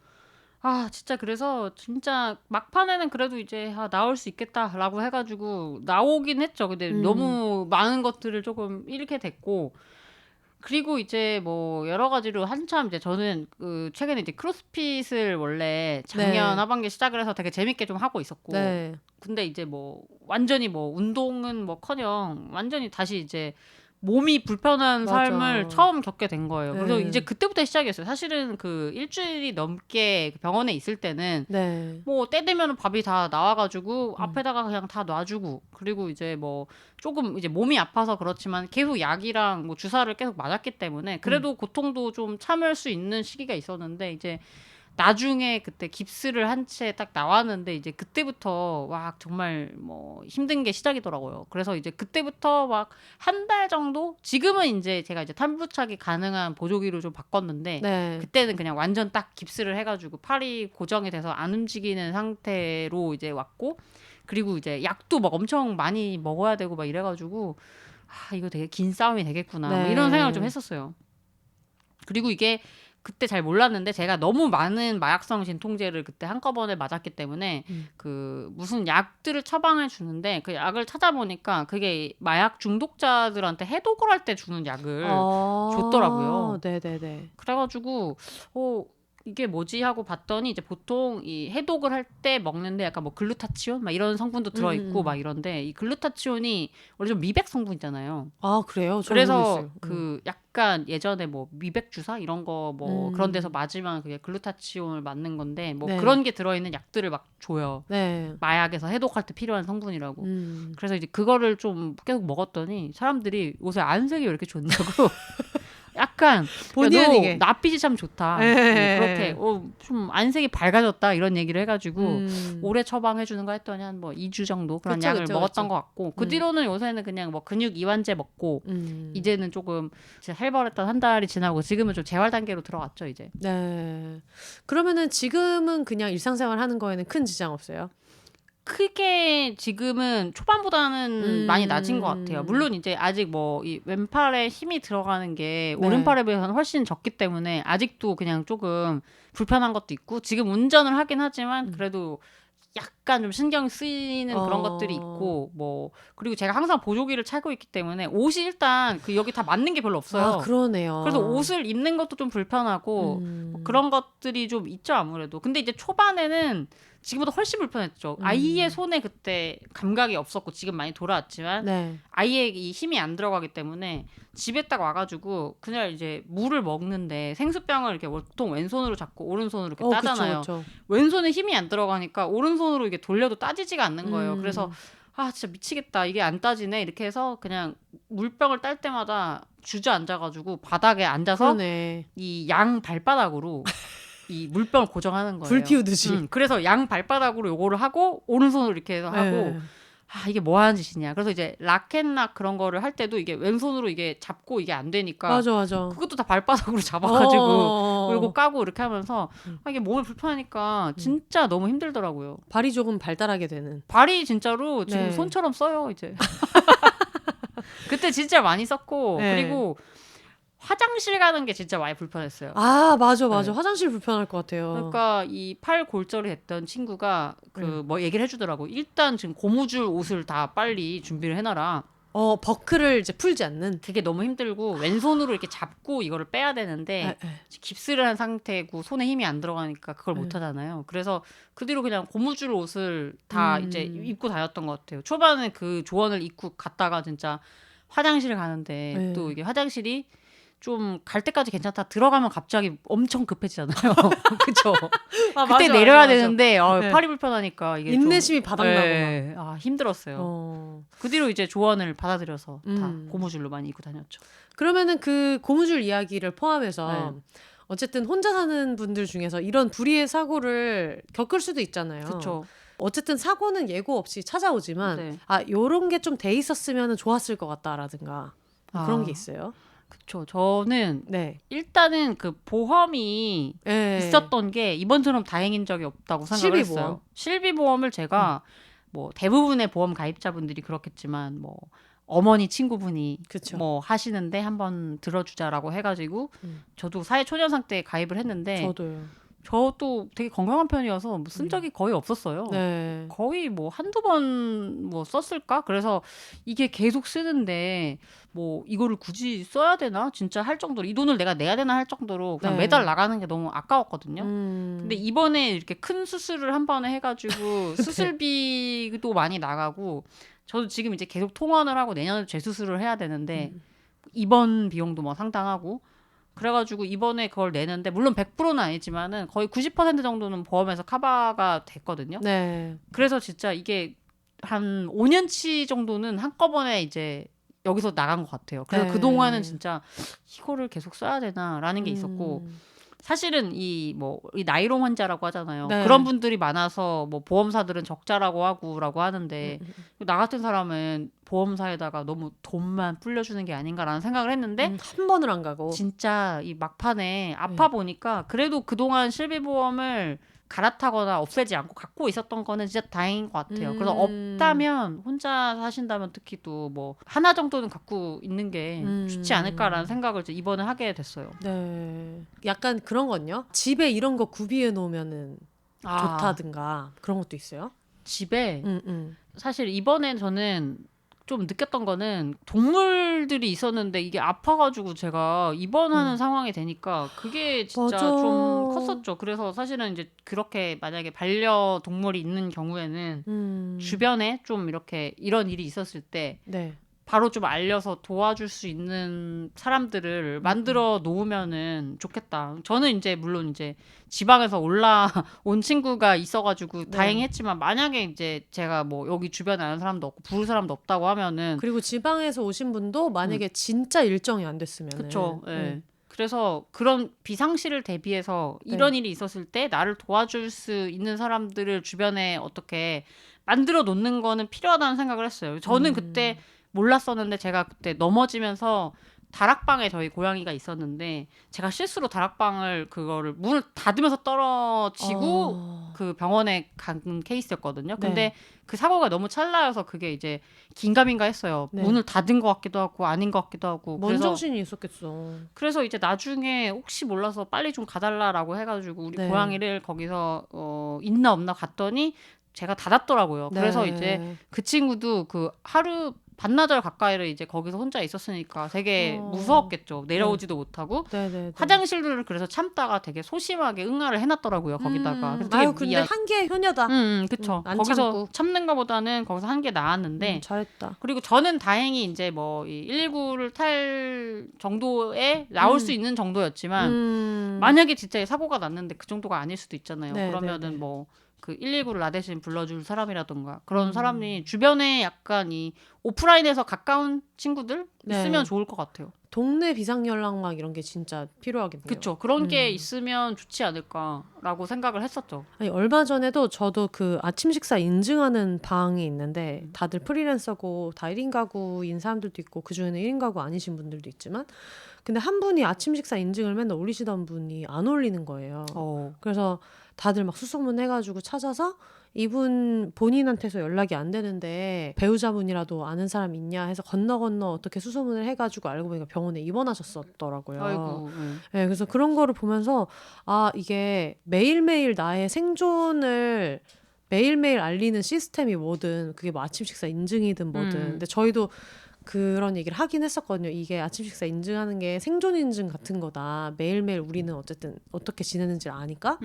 진짜 그래서 진짜 막판에는 그래도 이제 나올 수 있겠다라고 해가지고 나오긴 했죠. 근데 너무 많은 것들을 조금 잃게 됐고, 그리고 이제 뭐 여러 가지로 한참 이제 저는 그 최근에 이제 크로스핏을 원래 작년 네. 하반기에 시작을 해서 되게 재밌게 좀 하고 있었고, 네. 근데 이제 뭐 완전히 뭐 운동은 뭐커녕 완전히 다시 이제 몸이 불편한 맞아. 삶을 처음 겪게 된 거예요. 그래서 네. 이제 그때부터 시작이었어요. 사실은 그 일주일이 넘게 병원에 있을 때는 네. 뭐 때 되면 밥이 다 나와가지고 앞에다가 그냥 다 놔주고, 그리고 이제 뭐 조금 이제 몸이 아파서 그렇지만 계속 약이랑 뭐 주사를 계속 맞았기 때문에 그래도 고통도 좀 참을 수 있는 시기가 있었는데, 이제 나중에 그때 깁스를 한 채 딱 나왔는데 이제 그때부터 와 정말 뭐 힘든 게 시작이더라고요. 그래서 이제 그때부터 막 한 달 정도, 지금은 이제 제가 이제 탄부착이 가능한 보조기로 좀 바꿨는데 네. 그때는 그냥 완전 딱 깁스를 해가지고 팔이 고정이 돼서 안 움직이는 상태로 이제 왔고, 그리고 이제 약도 막 엄청 많이 먹어야 되고 막 이래가지고 이거 되게 긴 싸움이 되겠구나 뭐 이런 생각을 좀 했었어요. 그리고 이게 그때 잘 몰랐는데 제가 너무 많은 마약성 진통제를 그때 한꺼번에 맞았기 때문에 그 무슨 약들을 처방을 주는데 그 약을 찾아보니까 그게 마약 중독자들한테 해독을 할 때 주는 약을 줬더라고요. 네네네. 그래가지고 이게 뭐지 하고 봤더니 이제 보통 이 해독을 할 때 먹는데 약간 뭐 글루타치온 막 이런 성분도 들어있고 막 이런데, 이 글루타치온이 원래 좀 미백 성분이잖아요. 그래요? 저 그래서 모르겠어요. 그 약간 예전에 뭐 미백 주사 이런 거 뭐 그런 데서 맞으면 그게 글루타치온을 맞는 건데 뭐 네. 그런 게 들어있는 약들을 막 줘요. 네. 마약에서 해독할 때 필요한 성분이라고. 그래서 이제 그거를 좀 계속 먹었더니 사람들이 요새 안색이 왜 이렇게 좋냐고 약간 본의 야, 너 아니게. 낯빛이 참 좋다. 네. 그렇게 좀 안색이 밝아졌다 이런 얘기를 해가지고 오래 처방해 주는 거 했더니 한 뭐 2주 정도 그런 그쵸, 약을 그쵸, 먹었던 그쵸. 것 같고, 그 뒤로는 요새는 그냥 뭐 근육 이완제 먹고 이제는 조금 이제 살벌했던 한 달이 지나고 지금은 좀 재활 단계로 들어왔죠 이제. 네. 그러면은 지금은 그냥 일상생활 하는 거에는 큰 지장 없어요? 크게 지금은 초반보다는 많이 낮은 것 같아요. 물론 이제 아직 뭐 이 왼팔에 힘이 들어가는 게 네. 오른팔에 비해서는 훨씬 적기 때문에 아직도 그냥 조금 불편한 것도 있고, 지금 운전을 하긴 하지만 그래도 약간 좀 신경 쓰이는 그런 것들이 있고, 뭐 그리고 제가 항상 보조기를 차고 있기 때문에 옷이 일단 그 여기 다 맞는 게 별로 없어요. 그러네요. 그래서 옷을 입는 것도 좀 불편하고 뭐 그런 것들이 좀 있죠 아무래도. 근데 이제 초반에는 지금보다 훨씬 불편했죠. 아예 손에 그때 감각이 없었고 지금 많이 돌아왔지만 네. 아예 이 힘이 안 들어가기 때문에 집에 딱 와가지고 그냥 이제 물을 먹는데 생수병을 이렇게 보통 왼손으로 잡고 오른손으로 이렇게 따잖아요. 그쵸. 왼손에 힘이 안 들어가니까 오른손으로 이게 돌려도 따지지가 않는 거예요. 그래서 진짜 미치겠다, 이게 안 따지네 이렇게 해서 그냥 물병을 딸 때마다 주저앉아가지고 바닥에 앉아서 그러네. 이 양 발바닥으로 이 물병을 고정하는 거예요. 불 피우듯이. 그래서 양 발바닥으로 요거를 하고 오른손으로 이렇게 해서 하고 네. 이게 뭐 하는 짓이냐. 그래서 이제 락앤락 그런 거를 할 때도 이게 왼손으로 이게 잡고 이게 안 되니까 맞아. 그것도 다 발바닥으로 잡아가지고 그리고 까고 이렇게 하면서 이게 몸이 불편하니까 진짜 너무 힘들더라고요. 발이 조금 발달하게 되는. 발이 진짜로 지금 네. 손처럼 써요 이제. 그때 진짜 많이 썼고 네. 그리고 화장실 가는 게 진짜 많이 불편했어요. 맞아. 네. 화장실 불편할 것 같아요. 그러니까 이 팔 골절이 됐던 친구가 뭐 얘기를 해주더라고. 일단 지금 고무줄 옷을 다 빨리 준비를 해놔라. 버클을 이제 풀지 않는. 그게 너무 힘들고 왼손으로 이렇게 잡고 이거를 빼야 되는데 깁스를 한 상태고 손에 힘이 안 들어가니까 그걸 못 하잖아요. 그래서 그 뒤로 그냥 고무줄 옷을 다 이제 입고 다녔던 것 같아요. 초반에 그 조언을 입고 갔다가 진짜 화장실 가는데 또 이게 화장실이 좀 갈 때까지 괜찮다 들어가면 갑자기 엄청 급해지잖아요. 그쵸? 그때 내려야 되는데 팔이 불편하니까 이게 인내심이 바닥나고 막 힘들었어요. 그 뒤로 이제 조언을 받아들여서 다 고무줄로 많이 입고 다녔죠. 그러면은 그 고무줄 이야기를 포함해서 어쨌든 혼자 사는 분들 중에서 이런 불의의 사고를 겪을 수도 있잖아요. 그쵸. 어쨌든 사고는 예고 없이 찾아오지만 네. 요런 게 좀 돼 있었으면 좋았을 것 같다라든가 뭐 그런 게 있어요. 그쵸. 저는 네. 일단은 그 보험이 예. 있었던 게 이번처럼 다행인 적이 없다고 생각을 실비보험. 했어요. 실비보험을 제가 뭐 대부분의 보험 가입자분들이 그렇겠지만 뭐 어머니 친구분이 그쵸. 뭐 하시는데 한번 들어주자라고 해가지고 저도 사회초년생 때 가입을 했는데 저도요. 저도 되게 건강한 편이어서 뭐쓴 적이 거의 없었어요. 네. 거의 뭐 한두 번 뭐 썼을까? 그래서 이게 계속 쓰는데 뭐 이거를 굳이 써야 되나? 진짜 할 정도로 이 돈을 내가 내야 되나 할 정도로 그냥 네. 매달 나가는 게 너무 아까웠거든요. 근데 이번에 이렇게 큰 수술을 한 번에 해가지고 수술비도 많이 나가고 저도 지금 이제 계속 통원을 하고 내년에 재수술을 해야 되는데 입원 비용도 뭐 상당하고 그래가지고 이번에 그걸 내는데 물론 100%는 아니지만은 거의 90% 정도는 보험에서 커버가 됐거든요. 네. 그래서 진짜 이게 한 5년치 정도는 한꺼번에 이제 여기서 나간 것 같아요. 그래서 네. 그동안은 진짜 이거를 계속 써야 되나라는 게 있었고 사실은 이 나이롱 환자라고 하잖아요. 네. 그런 분들이 많아서 뭐 보험사들은 적자라고 하고라고 하는데 나 같은 사람은 보험사에다가 너무 돈만 불려주는 게 아닌가라는 생각을 했는데 한 번을 안 가고 진짜 이 막판에 아파 보니까 그래도 그동안 실비보험을 갈아타거나 없애지 않고 갖고 있었던 거는 진짜 다행인 것 같아요. 그래서 없다면 혼자 사신다면 특히 또 뭐 하나 정도는 갖고 있는 게 좋지 않을까라는 생각을 이제 이번에 하게 됐어요. 네. 약간 그런 건요. 집에 이런 거 구비해 놓으면은 좋다든가 그런 것도 있어요. 집에 사실 이번에 저는 좀 느꼈던 거는 동물들이 있었는데 이게 아파가지고 제가 입원하는 상황이 되니까 그게 진짜 맞아. 좀 컸었죠. 그래서 사실은 이제 그렇게 만약에 반려동물이 있는 경우에는 주변에 좀 이렇게 이런 일이 있었을 때 네. 바로 좀 알려서 도와줄 수 있는 사람들을 만들어 놓으면은 좋겠다. 저는 이제 물론 이제 지방에서 올라온 친구가 있어가지고 다행히 했지만 만약에 이제 제가 뭐 여기 주변에 아는 사람도 없고 부를 사람도 없다고 하면은 그리고 지방에서 오신 분도 만약에 진짜 일정이 안 됐으면은 그쵸. 예. 그래서 그런 비상시를 대비해서 이런 일이 있었을 때 나를 도와줄 수 있는 사람들을 주변에 어떻게 만들어 놓는 거는 필요하다는 생각을 했어요. 저는 그때 몰랐었는데 제가 그때 넘어지면서 다락방에 저희 고양이가 있었는데 제가 실수로 다락방을 그거를 문을 닫으면서 떨어지고 그 병원에 간 케이스였거든요. 근데 그 사고가 너무 찰나여서 그게 이제 긴가민가 했어요. 문을 닫은 것 같기도 하고 아닌 것 같기도 하고. 먼정신이 있었겠어. 그래서 이제 나중에 혹시 몰라서 빨리 좀 가달라라고 해가지고 우리 고양이를 거기서 있나 없나 갔더니 제가 닫았더라고요. 그래서 이제 그 친구도 그 하루 반나절 가까이를 이제 거기서 혼자 있었으니까 되게 무서웠겠죠. 내려오지도 못하고 화장실을 그래서 참다가 되게 소심하게 응아를 해놨더라고요. 거기다가. 그래서 되게 근데 한계 효녀다. 그쵸. 안 거기서 참고. 참는 것보다는 거기서 한 게 나았는데 잘했다. 그리고 저는 다행히 이제 뭐 이 119를 탈 정도에 나올 수 있는 정도였지만 만약에 진짜 사고가 났는데 그 정도가 아닐 수도 있잖아요. 그러면은 뭐 그 119를 나 대신 불러줄 사람이라던가 그런 사람이 주변에 약간 이 오프라인에서 가까운 친구들 있으면 좋을 것 같아요. 동네 비상연락망 이런 게 진짜 필요하겠네요. 그렇죠. 그런 게 있으면 좋지 않을까라고 생각을 했었죠. 아니, 얼마 전에도 저도 그 아침 식사 인증하는 방이 있는데 다들 프리랜서고 다 1인 가구인 사람들도 있고 그중에는 1인 가구 아니신 분들도 있지만 근데 한 분이 아침 식사 인증을 맨날 올리시던 분이 안 올리는 거예요. 그래서 다들 막 수소문 해가지고 찾아서 이분 본인한테서 연락이 안 되는데 배우자분이라도 아는 사람 있냐 해서 건너 어떻게 수소문을 해가지고 알고 보니까 병원에 입원하셨었더라고요. 아이고. 네, 그래서 그런 거를 보면서 이게 매일매일 나의 생존을 매일매일 알리는 시스템이 뭐든 그게 뭐 아침 식사 인증이든 뭐든 근데 저희도 그런 얘기를 하긴 했었거든요. 이게 아침 식사 인증하는 게 생존 인증 같은 거다. 매일매일 우리는 어쨌든 어떻게 지내는지를 아니까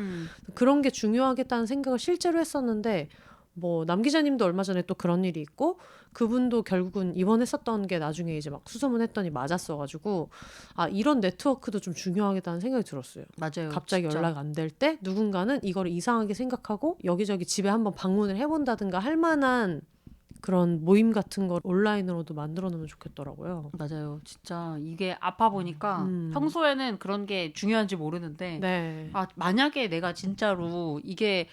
그런 게 중요하겠다는 생각을 실제로 했었는데 뭐 남 기자님도 얼마 전에 또 그런 일이 있고 그분도 결국은 입원했었던 게 나중에 이제 막 수소문했더니 맞았어가지고 이런 네트워크도 좀 중요하겠다는 생각이 들었어요. 맞아요. 갑자기 진짜. 연락 안 될 때 누군가는 이거를 이상하게 생각하고 여기저기 집에 한번 방문을 해본다든가 할 만한 그런 모임 같은 걸 온라인으로도 만들어 놓으면 좋겠더라고요. 맞아요. 진짜 이게 아파 보니까 평소에는 그런 게 중요한지 모르는데 만약에 내가 진짜로 이게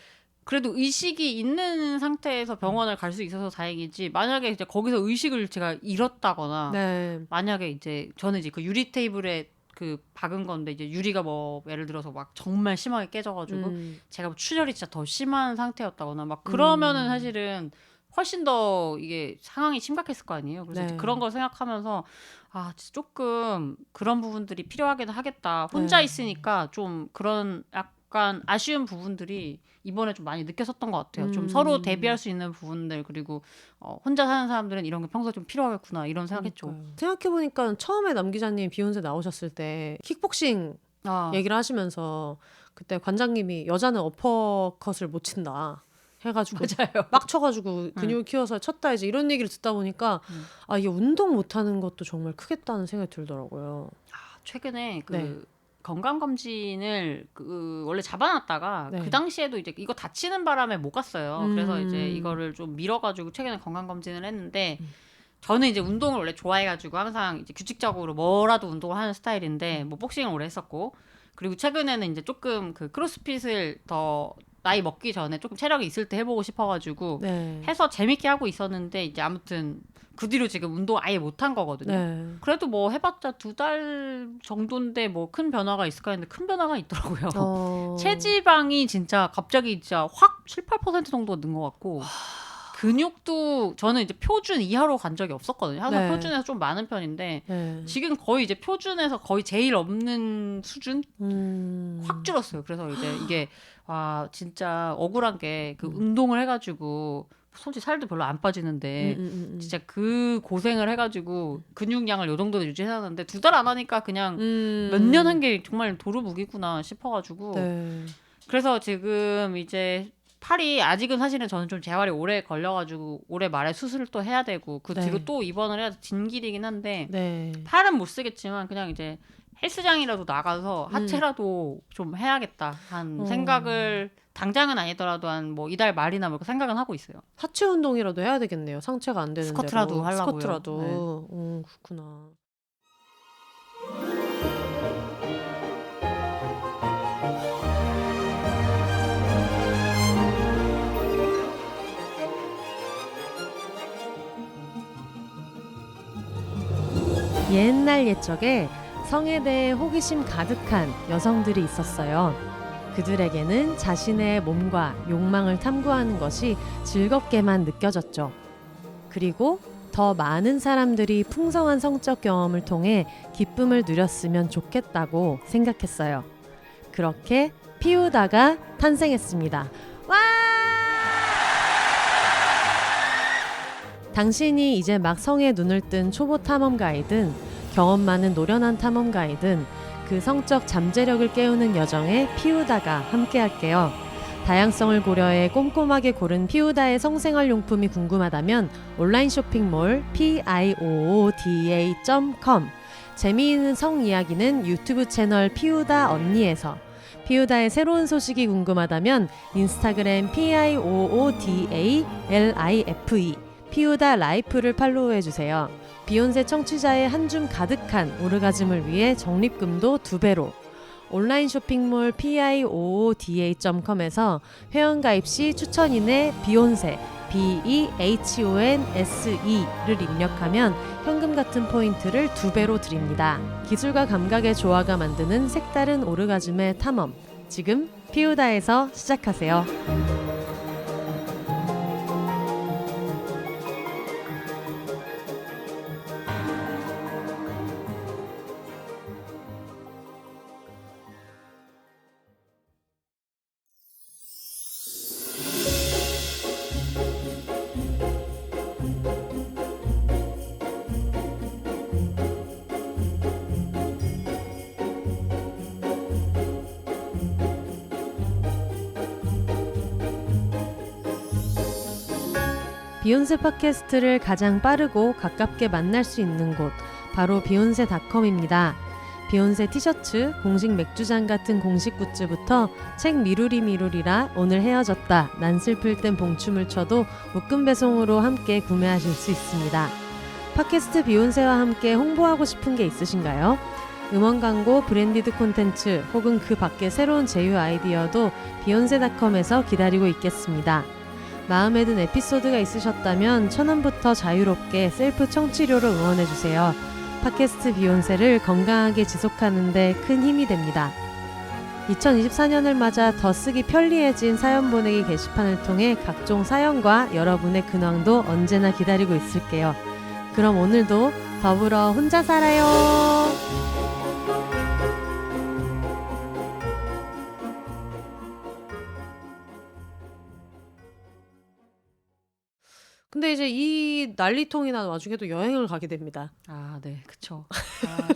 그래도 의식이 있는 상태에서 병원을 갈 수 있어서 다행이지 만약에 이제 거기서 의식을 제가 잃었다거나 네. 만약에 이제 저는 이제 그 유리 테이블에 그 박은 건데 이제 유리가 뭐 예를 들어서 막 정말 심하게 깨져가지고 제가 뭐 출혈이 진짜 더 심한 상태였다거나 막 그러면은 사실은 훨씬 더 이게 상황이 심각했을 거 아니에요. 그래서 이제 네. 그런 걸 생각하면서 아 진짜 조금 그런 부분들이 필요하긴 하겠다. 혼자 네. 있으니까 좀 그런 약간 아쉬운 부분들이 이번에 좀 많이 느꼈었던 것 같아요. 좀 서로 대비할 수 있는 부분들 그리고 혼자 사는 사람들은 이런 게 평소에 좀 필요하겠구나 이런 생각했죠. 생각해보니까 처음에 남 기자님 비욘세 나오셨을 때 킥복싱 아 얘기를 하시면서 그때 관장님이 여자는 어퍼컷을 못 친다 해가지고 맞아요. 빡 쳐가지고 근육을 키워서 쳤다 이제 이런 얘기를 듣다 보니까 아 이게 운동 못하는 것도 정말 크겠다는 생각이 들더라고요. 최근에 그 네. 건강검진을 그 원래 잡아놨다가 네. 그 당시에도 이제 이거 다치는 바람에 못 갔어요. 그래서 이제 이거를 좀 미뤄가지고 최근에 건강검진을 했는데 저는 이제 운동을 원래 좋아해가지고 항상 이제 규칙적으로 뭐라도 운동을 하는 스타일인데 뭐 복싱을 오래 했었고 그리고 최근에는 이제 조금 그 크로스핏을 더 나이 먹기 전에 조금 체력이 있을 때 해보고 싶어가지고 네. 해서 재밌게 하고 있었는데 이제 아무튼 그 뒤로 지금 운동 아예 못한 거거든요. 네. 그래도 뭐 해봤자 2달 정도인데 뭐 큰 변화가 있을까 했는데 큰 변화가 있더라고요. 체지방이 진짜 갑자기 진짜 확 7, 8% 정도 는 것 같고 근육도 저는 이제 표준 이하로 간 적이 없었거든요. 항상 네. 표준에서 좀 많은 편인데 네. 지금 거의 이제 표준에서 거의 제일 없는 수준 확 줄었어요. 그래서 이제 이게 와 진짜 억울한 게 그 운동을 해가지고 솔직히 살도 별로 안 빠지는데 진짜 그 고생을 해가지고 근육량을 요 정도로 유지해놨는데 2달 안 하니까 그냥 몇 년 한 게 정말 도루묵이구나 싶어가지고 네. 그래서 지금 이제 팔이 아직은 사실은 저는 좀 재활이 오래 걸려가지고 올해 말에 수술을 또 해야 되고 그 뒤로 네. 또 입원을 해야 진 길이긴 한데 네. 팔은 못 쓰겠지만 그냥 이제 헬스장이라도 나가서 하체라도 좀 해야겠다 한 생각을 당장은 아니더라도 한 뭐 이달 말이나 뭐 생각은 하고 있어요. 하체 운동이라도 해야 되겠네요. 상체가 안 되는 스쿼트라도 대로. 하려고요. 스쿼트라도. 그렇구나. 옛날 옛적에 성에 대해 호기심 가득한 여성들이 있었어요. 그들에게는 자신의 몸과 욕망을 탐구하는 것이 즐겁게만 느껴졌죠. 그리고 더 많은 사람들이 풍성한 성적 경험을 통해 기쁨을 누렸으면 좋겠다고 생각했어요. 그렇게 피우다가 탄생했습니다. 와! 당신이 이제 막 성에 눈을 뜬 초보 탐험가이든 경험 많은 노련한 탐험가이든 그 성적 잠재력을 깨우는 여정에 피우다가 함께할게요. 다양성을 고려해 꼼꼼하게 고른 피우다의 성생활 용품이 궁금하다면 온라인 쇼핑몰 piooda.com 재미있는 성 이야기는 유튜브 채널 피우다 언니에서 피우다의 새로운 소식이 궁금하다면 인스타그램 piooda.life 피우다 라이프를 팔로우해주세요. 비욘세 청취자의 한 줌 가득한 오르가즘을 위해 적립금도 2배로 온라인 쇼핑몰 piooda.com에서 회원가입 시 추천인의 비욘세 BEHONSE를 입력하면 현금 같은 포인트를 2배로 드립니다. 기술과 감각의 조화가 만드는 색다른 오르가즘의 탐험 지금 피우다에서 시작하세요. 비욘세 팟캐스트를 가장 빠르고 가깝게 만날 수 있는 곳 바로 비욘세.com입니다. 비욘세 티셔츠, 공식 맥주잔 같은 공식 굿즈부터 책 미루리라 오늘 헤어졌다 난 슬플 땐 봉춤을 춰도 묶음 배송으로 함께 구매하실 수 있습니다. 팟캐스트 비욘세와 함께 홍보하고 싶은 게 있으신가요? 음원 광고, 브랜디드 콘텐츠 혹은 그 밖의 새로운 제휴 아이디어도 비욘세닷컴에서 기다리고 있겠습니다. 마음에 든 에피소드가 있으셨다면 1,000원부터 자유롭게 셀프 청취료로 응원해주세요. 팟캐스트 비욘세를 건강하게 지속하는 데 큰 힘이 됩니다. 2024년을 맞아 더 쓰기 편리해진 사연 보내기 게시판을 통해 각종 사연과 여러분의 근황도 언제나 기다리고 있을게요. 그럼 오늘도 더불어 혼자 살아요. 근데 이제 이 난리통이 난 와중에 또 여행을 가게 됩니다. 아, 네, 그쵸.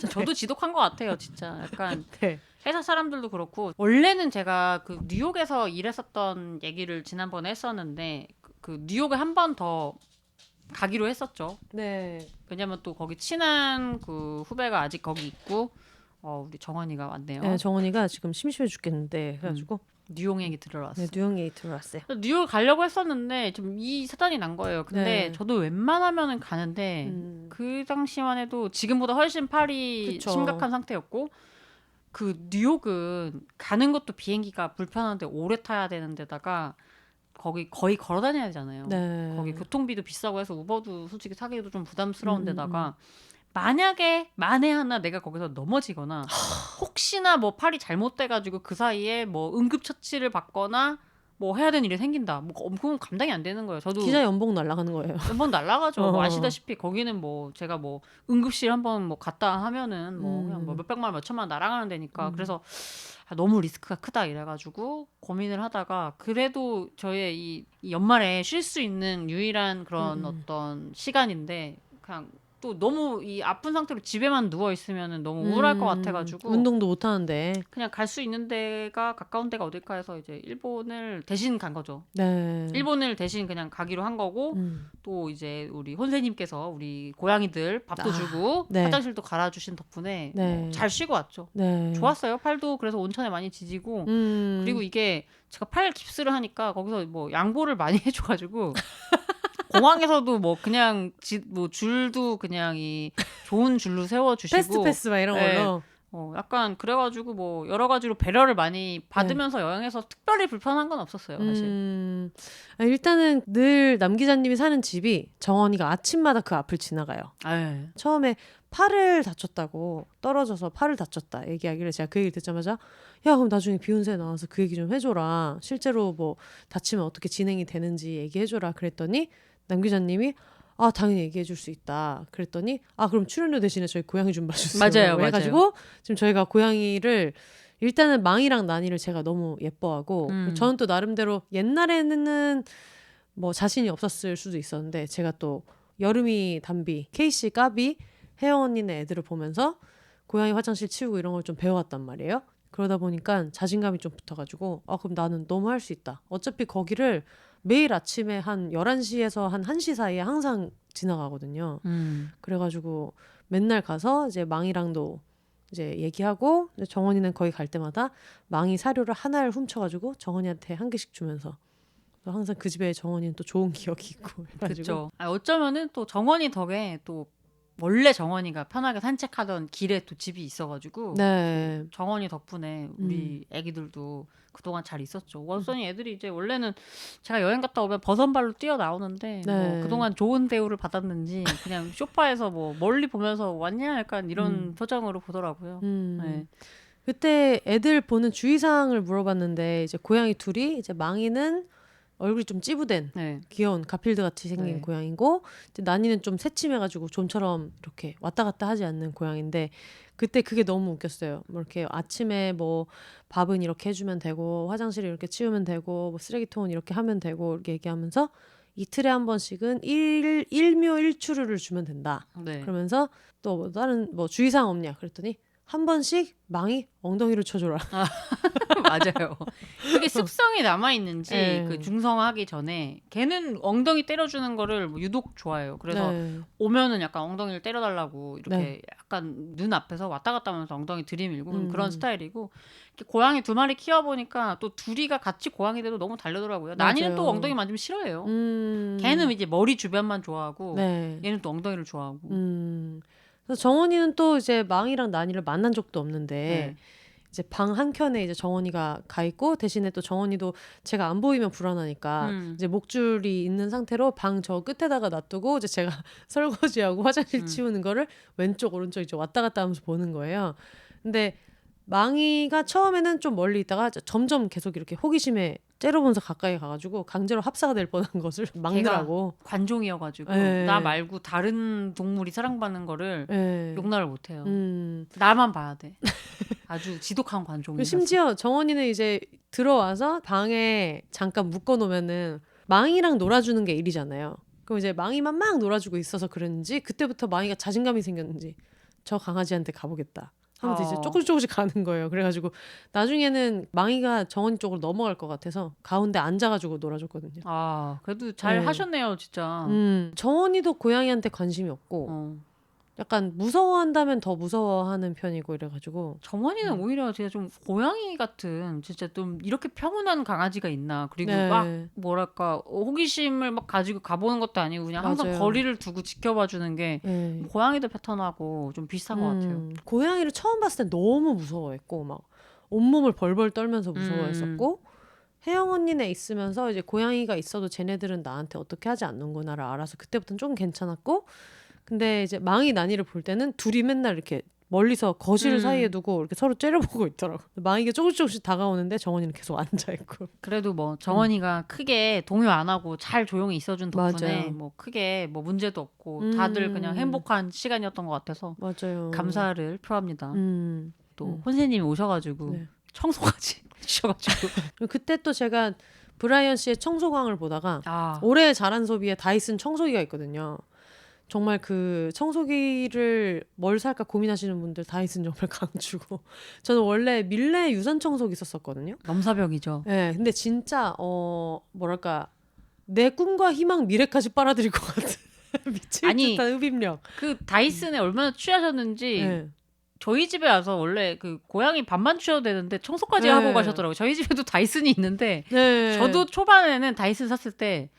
저도 지독한 것 같아요, 진짜. 약간 네. 회사 사람들도 그렇고 원래는 제가 그 뉴욕에서 일했었던 얘기를 지난번에 했었는데 그 뉴욕에 한 번 더 가기로 했었죠. 네. 왜냐면 또 거기 친한 그 후배가 아직 거기 있고 우리 정원이가 왔네요. 네, 정원이가 지금 심심해 죽겠는데 해가지고 뉴욕 얘기 들으러 왔어요. 네, 뉴욕 얘기 들어왔어요. 뉴욕 가려고 했었는데 좀 이 사단이 난 거예요. 근데 네. 저도 웬만하면은 가는데 그 당시만 해도 지금보다 훨씬 팔이 그쵸. 심각한 상태였고 그 뉴욕은 가는 것도 비행기가 불편한데 오래 타야 되는 데다가 거기 거의 걸어 다녀야 되잖아요. 네. 거기 교통비도 비싸고 해서 우버도 솔직히 타기도 좀 부담스러운 데다가 만약에 만에 하나 내가 거기서 넘어지거나 혹시나 뭐 팔이 잘못돼가지고 그 사이에 뭐 응급처치를 받거나 뭐 해야 되는 일이 생긴다. 뭐 그건 감당이 안 되는 거예요. 저도 기자 연봉 날아가는 거예요. 한번 날라가죠. 뭐 어. 아시다시피 거기는 뭐 제가 뭐 응급실 한번 뭐 갔다 하면은 뭐 그냥 뭐 몇백만 원, 몇천만 원 날아가는 데니까 그래서 너무 리스크가 크다 이래가지고 고민을 하다가 그래도 저의 이 연말에 쉴 수 있는 유일한 그런 어떤 시간인데 그냥 또 너무 이 아픈 상태로 집에만 누워 있으면은 너무 우울할 것 같아가지고 운동도 못 하는데. 그냥 갈 수 있는 데가 가까운 데가 어딜까 해서 이제 일본을 대신 간 거죠. 네. 일본을 대신 그냥 가기로 한 거고 또 이제 우리 혼세님께서 우리 고양이들 밥도 주고 네. 화장실도 갈아주신 덕분에 네. 뭐 잘 쉬고 왔죠. 네. 좋았어요. 팔도 그래서 온천에 많이 지지고 그리고 이게 제가 팔 깁스를 하니까 거기서 뭐 양보를 많이 해줘가지고 공항에서도 뭐 그냥 뭐 줄도 그냥 이 좋은 줄로 세워주시고 패스트 막 이런 네. 걸로. 약간 그래가지고 뭐 여러 가지로 배려를 많이 받으면서 여행해서 특별히 불편한 건 없었어요, 사실. 일단은 늘 남 기자님이 사는 집이 정원이가 아침마다 그 앞을 지나가요. 에이. 처음에 팔을 다쳤다고 떨어져서 팔을 다쳤다 얘기하길래 제가 그 얘기를 듣자마자 야 그럼 나중에 비욘세 나와서 그 얘기 좀 해줘라. 실제로 뭐 다치면 어떻게 진행이 되는지 얘기해줘라. 그랬더니 남 기자님이 아 당연히 얘기해 줄 수 있다. 그랬더니 아 그럼 출연료 대신에 저희 고양이 좀 봐주세요. 맞아요. 해가지고 지금 저희가 고양이를 일단은 망이랑 나니를 제가 너무 예뻐하고 저는 또 나름대로 옛날에는 뭐 자신이 없었을 수도 있었는데 제가 또 여름이 담비, 케이씨 까비, 혜영 언니네 애들을 보면서 고양이 화장실 치우고 이런 걸 좀 배워왔단 말이에요. 그러다 보니까 자신감이 좀 붙어가지고 아 그럼 나는 너무 할 수 있다. 어차피 거기를 매일 아침에 한 11시에서 한 1시 사이에 항상 지나가거든요. 그래가지고 맨날 가서 이제 망이랑도 이제 얘기하고 이제 정원이는 거기 갈 때마다 망이 사료를 하나를 훔쳐가지고 정원이한테 한 개씩 주면서 항상 그 집에 정원이는 또 좋은 기억이 있고 해가지고 그렇죠. 어쩌면은 또 정원이 덕에 또 원래 정원이가 편하게 산책하던 길에 또 집이 있어가지고 네. 정원이 덕분에 우리 애기들도 그동안 잘 있었죠. 원선이 애들이 이제 원래는 제가 여행 갔다 오면 버선발로 뛰어나오는데 네. 뭐 그동안 좋은 대우를 받았는지 그냥 소파에서 뭐 멀리 보면서 왔냐 약간 이런 표정으로 보더라고요. 네. 그때 애들 보는 주의사항을 물어봤는데 이제 고양이 둘이 이제 망이는 얼굴이 좀 찌부된 네. 귀여운 가필드 같이 생긴 네. 고양이고 이제 나니는 좀 새침해가지고 좀처럼 이렇게 왔다 갔다 하지 않는 고양인데 그때 그게 너무 웃겼어요. 뭐 이렇게 아침에 뭐 밥은 이렇게 해주면 되고 화장실을 이렇게 치우면 되고 뭐 쓰레기통은 이렇게 하면 되고 이렇게 얘기하면서 이틀에 한 번씩은 일묘 일추루를 주면 된다. 네. 그러면서 또 뭐 다른 뭐 주의사항 없냐 그랬더니 한 번씩 망이 엉덩이를 쳐줘라. 맞아요. 그게 습성이 남아 있는지 네. 그 중성하기 전에 걔는 엉덩이 때려주는 거를 뭐 유독 좋아해요. 그래서 네. 오면은 약간 엉덩이를 때려달라고 이렇게 네. 약간 눈 앞에서 왔다 갔다 하면서 엉덩이 들이밀고 그런 스타일이고 이렇게 고양이 두 마리 키워보니까 또 둘이가 같이 고양이 돼도 너무 다르더라고요. 나니는 또 엉덩이 만지면 싫어해요. 걔는 이제 머리 주변만 좋아하고 네. 얘는 또 엉덩이를 좋아하고. 그래서 정원이는 또 이제 망이랑 난이를 만난 적도 없는데 네. 이제 방 한켠에 이제 정원이가 가 있고 대신에 또 정원이도 제가 안 보이면 불안하니까 이제 목줄이 있는 상태로 방 저 끝에다가 놔두고 이제 제가 설거지하고 화장실 치우는 거를 왼쪽 오른쪽 이제 왔다 갔다 하면서 보는 거예요. 근데 망이가 처음에는 좀 멀리 있다가 점점 계속 이렇게 호기심에 째려보면서 가까이 가가지고 강제로 합사가 될 뻔한 것을 걔가 막느라고. 관종이어가지고 예. 나 말고 다른 동물이 사랑받는 거를 예. 용납을 못해요. 음. 나만 봐야 돼. 아주 지독한 그리고 관종이라서. 심지어 정원이는 이제 들어와서 방에 잠깐 묶어놓으면은 망이랑 놀아주는 게 일이잖아요. 그럼 이제 망이만 막 놀아주고 있어서 그런지 그때부터 망이가 자신감이 생겼는지 저 강아지한테 가보겠다 하면서 이제 조금씩 가는 거예요. 그래가지고 나중에는 망이가 정원이 쪽으로 넘어갈 것 같아서 가운데 앉아가지고 놀아줬거든요. 아, 그래도 잘 네. 하셨네요, 진짜. 정원이도 고양이한테 관심이 없고 어. 약간 무서워한다면 더 무서워하는 편이고 이래가지고 정원이는 오히려 제가 좀 고양이 같은 진짜 좀 이렇게 평온한 강아지가 있나. 그리고 네. 막 뭐랄까 호기심을 막 가지고 가보는 것도 아니고 그냥 항상 맞아요. 거리를 두고 지켜봐 주는 게 네. 고양이도 패턴하고 좀 비슷한 것 같아요. 고양이를 처음 봤을 때 너무 무서워했고 막 온몸을 벌벌 떨면서 무서워했었고 혜영 언니네 있으면서 이제 고양이가 있어도 쟤네들은 나한테 어떻게 하지 않는구나를 알아서 그때부터는 좀 괜찮았고 근데 이제 망이 난이를 볼 때는 둘이 맨날 이렇게 멀리서 거실 사이에 두고 이렇게 서로 째려보고 있더라고. 망이가 조금씩 다가오는데 정원이는 계속 앉아있고. 그래도 뭐 정원이가 크게 동요 안 하고 잘 조용히 있어준 덕분에 맞아요. 뭐 크게 뭐 문제도 없고 다들 그냥 행복한 시간이었던 것 같아서 맞아요. 감사를 표합니다. 또 혼세님이 오셔가지고 네. 청소까지 해주셔가지고 그리고 그때 또 제가 브라이언 씨의 청소광을 보다가 아, 올해 잘한 소비에 다이슨 청소기가 있거든요. 정말 그 청소기를 뭘 살까 고민하시는 분들 다이슨 정말 강추고 저는 원래 밀레 유선 청소기 썼었거든요. 넘사벽이죠. 네, 근데 진짜 뭐랄까 내 꿈과 희망 미래까지 빨아들일 것 같은 미칠 아니, 듯한 흡입력. 그 다이슨에 얼마나 취하셨는지 네. 저희 집에 와서 원래 그 고양이 밥만 취해도 되는데 청소까지 네. 하고 가셨더라고요. 저희 집에도 다이슨이 있는데 네. 저도 초반에는 다이슨 샀을 때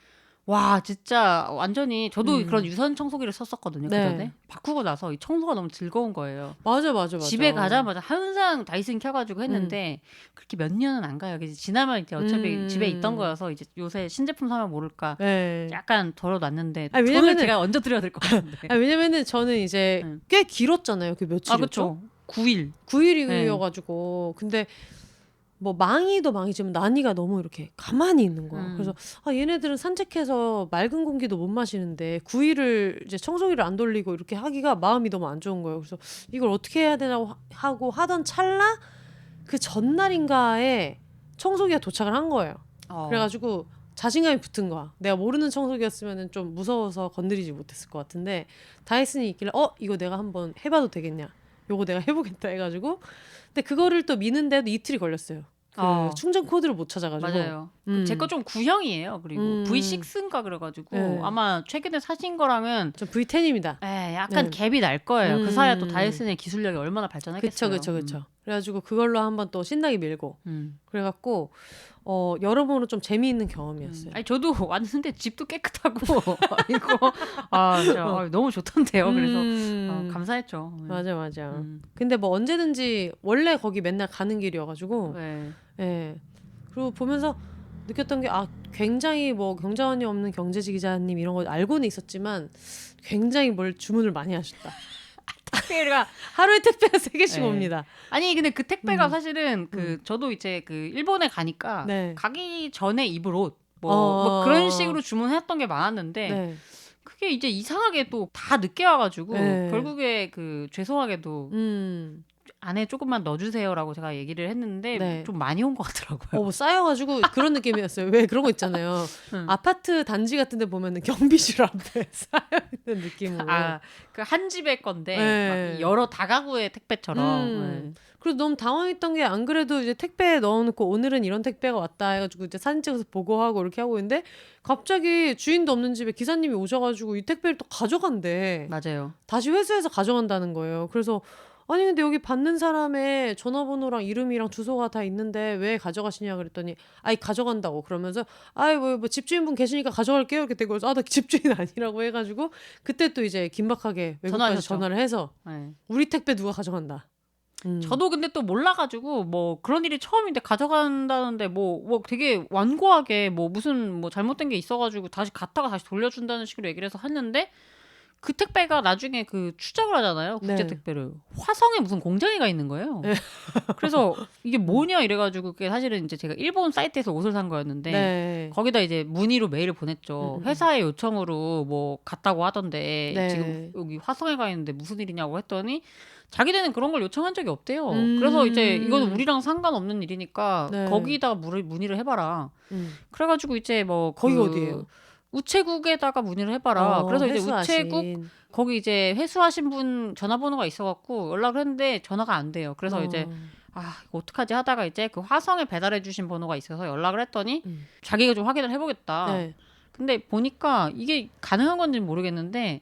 와 진짜 완전히 저도 그런 유선 청소기를 썼었거든요. 네. 그전에 바꾸고 나서 이 청소가 너무 즐거운 거예요. 맞아. 집에 가자마자 항상 다이슨 켜가지고 했는데 그렇게 몇 년은 안 가요. 이제 지나면 이제 어차피 집에 있던 거여서 이제 요새 신제품 사면 모를까 네. 약간 덜어놨는데 아니, 돈을 왜냐면은- 제가 얹어 드려야 될 것 같은데. 아니, 왜냐면은 저는 이제 꽤 길었잖아요. 그 며칠이었죠? 아 그렇죠. 9일. 9일이어가지고 근데 뭐 망이도 망이지만 난이가 너무 이렇게 가만히 있는 거야. 그래서 얘네들은 산책해서 맑은 공기도 못 마시는데 9일을 이제 청소기를 안 돌리고 이렇게 하기가 마음이 너무 안 좋은 거예요. 그래서 이걸 어떻게 해야 되나 하고 하던 찰나 그 전날인가에 청소기가 도착을 한 거예요. 그래가지고 자신감이 붙은 거야. 내가 모르는 청소기였으면 좀 무서워서 건드리지 못했을 것 같은데 다이슨이 있길래 이거 내가 한번 해봐도 되겠냐. 요거 내가 해보겠다 해가지고 근데 그거를 또 미는데도 이틀이 걸렸어요. 그 충전 코드를 못 찾아가지고. 맞아요. 제 거 좀 구형이에요. 그리고 V6인가 그래가지고 네. 아마 최근에 사신 거랑은 저 V10입니다. 약간 갭이 날 거예요. 그 사이에 또 음. 다이슨의 기술력이 얼마나 발전했겠어요. 그쵸. 그래가지고 그걸로 한번 또 신나게 밀고 그래갖고 여러모로 좀 재미있는 경험이었어요. 아니 저도 왔는데 집도 깨끗하고 이거 진짜 너무 좋던데요. 그래서 감사했죠. 맞아. 근데 뭐 언제든지 원래 거기 맨날 가는 길이어가지고 네. 예. 그리고 보면서 느꼈던 게 굉장히 뭐 경자원이 없는 경제지 기자님 이런 거 알고는 있었지만 굉장히 뭘 주문을 많이 하셨다. 택배가 하루에 택배가 3개씩 네. 옵니다. 아니 근데 그 택배가 사실은 저도 이제 그 일본에 가니까 네. 가기 전에 입을 옷 뭐 그런 식으로 주문했던 게 많았는데 네. 그게 이제 이상하게 또 다 늦게 와가지고 네. 결국에 그 죄송하게도 안에 조금만 넣어주세요라고 제가 얘기를 했는데 네. 좀 많이 온 것 같더라고요. 뭐 쌓여가지고 그런 느낌이었어요. 왜 그런 거 있잖아요. 아파트 단지 같은 데 보면은 경비실 앞에 쌓여있는 느낌으로. 그 한 집의 건데 네. 막 여러 다가구의 택배처럼. 그래서 너무 당황했던 게 안 그래도 이제 택배에 넣어놓고 오늘은 이런 택배가 왔다 해가지고 이제 사진 찍어서 보고하고 이렇게 하고 있는데 갑자기 주인도 없는 집에 기사님이 오셔가지고 이 택배를 또 가져간대. 맞아요. 다시 회수해서 가져간다는 거예요. 그래서 아니 근데 여기 받는 사람의 전화번호랑 이름이랑 주소가 다 있는데 왜 가져가시냐 그랬더니 아이 가져간다고 그러면서 아이 뭐 집주인분 계시니까 가져갈게요 이렇게 되고 아 나 집주인 아니라고 해가지고 그때 또 이제 긴박하게 외국까지 전화하셨죠. 전화를 해서 네. 우리 택배 누가 가져간다. 저도 근데 또 몰라가지고 뭐 그런 일이 처음인데 가져간다는데 뭐 되게 완고하게 뭐 무슨 뭐 잘못된 게 있어가지고 다시 갔다가 다시 돌려준다는 식으로 얘기를 해서 했는데 그 택배가 나중에 그 추적을 하잖아요. 국제 네. 택배를. 화성에 무슨 공장이 가 있는 거예요. 네. 그래서 이게 뭐냐 이래가지고 그게 사실은 이제 제가 일본 사이트에서 옷을 산 거였는데 네. 거기다 이제 문의로 메일을 보냈죠. 회사의 요청으로 뭐 갔다고 하던데 네. 지금 여기 화성에 가 있는데 무슨 일이냐고 했더니 자기네는 그런 걸 요청한 적이 없대요. 그래서 이제 이거는 우리랑 상관없는 일이니까 네. 거기다가 문의를 해봐라. 그래가지고 이제 뭐 거기가 어디예요? 우체국에다가 문의를 해봐라. 그래서 이제 회수하신. 우체국 거기 이제 회수하신 분 전화번호가 있어갖고 연락을 했는데 전화가 안 돼요. 그래서 이제 이거 어떡하지 하다가 이제 그 화성에 배달해주신 번호가 있어서 연락을 했더니 자기가 좀 확인을 해보겠다. 네. 근데 보니까 이게 가능한 건지는 모르겠는데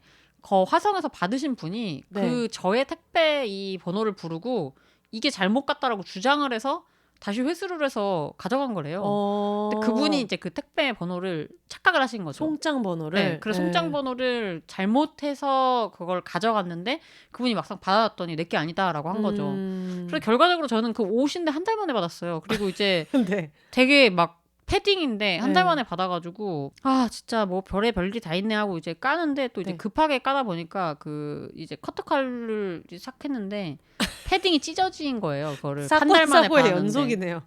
화성에서 받으신 분이 네. 그 저의 택배 이 번호를 부르고 이게 잘못 갔다라고 주장을 해서 다시 회수를 해서 가져간 거래요. 근데 그분이 이제 그 택배 번호를 착각을 하신 거죠. 송장 번호를. 네, 그래서 송장 번호를 잘못해서 그걸 가져갔는데 그분이 막상 받아놨더니 내게 아니다라고 한 거죠. 그래서 결과적으로 저는 그 옷인데 한 달 만에 받았어요. 그리고 이제 네. 되게 막 패딩인데 한 달 네. 만에 받아가지고 진짜 뭐 별의 별일이 다 있네 하고 이제 까는데 또 이제 네. 급하게 까다 보니까 그 이제 커터칼을 이제 싹 했는데 패딩이 찢어진 거예요. 그거를 한 달 만에 사고의 받았는데. 연속이네요.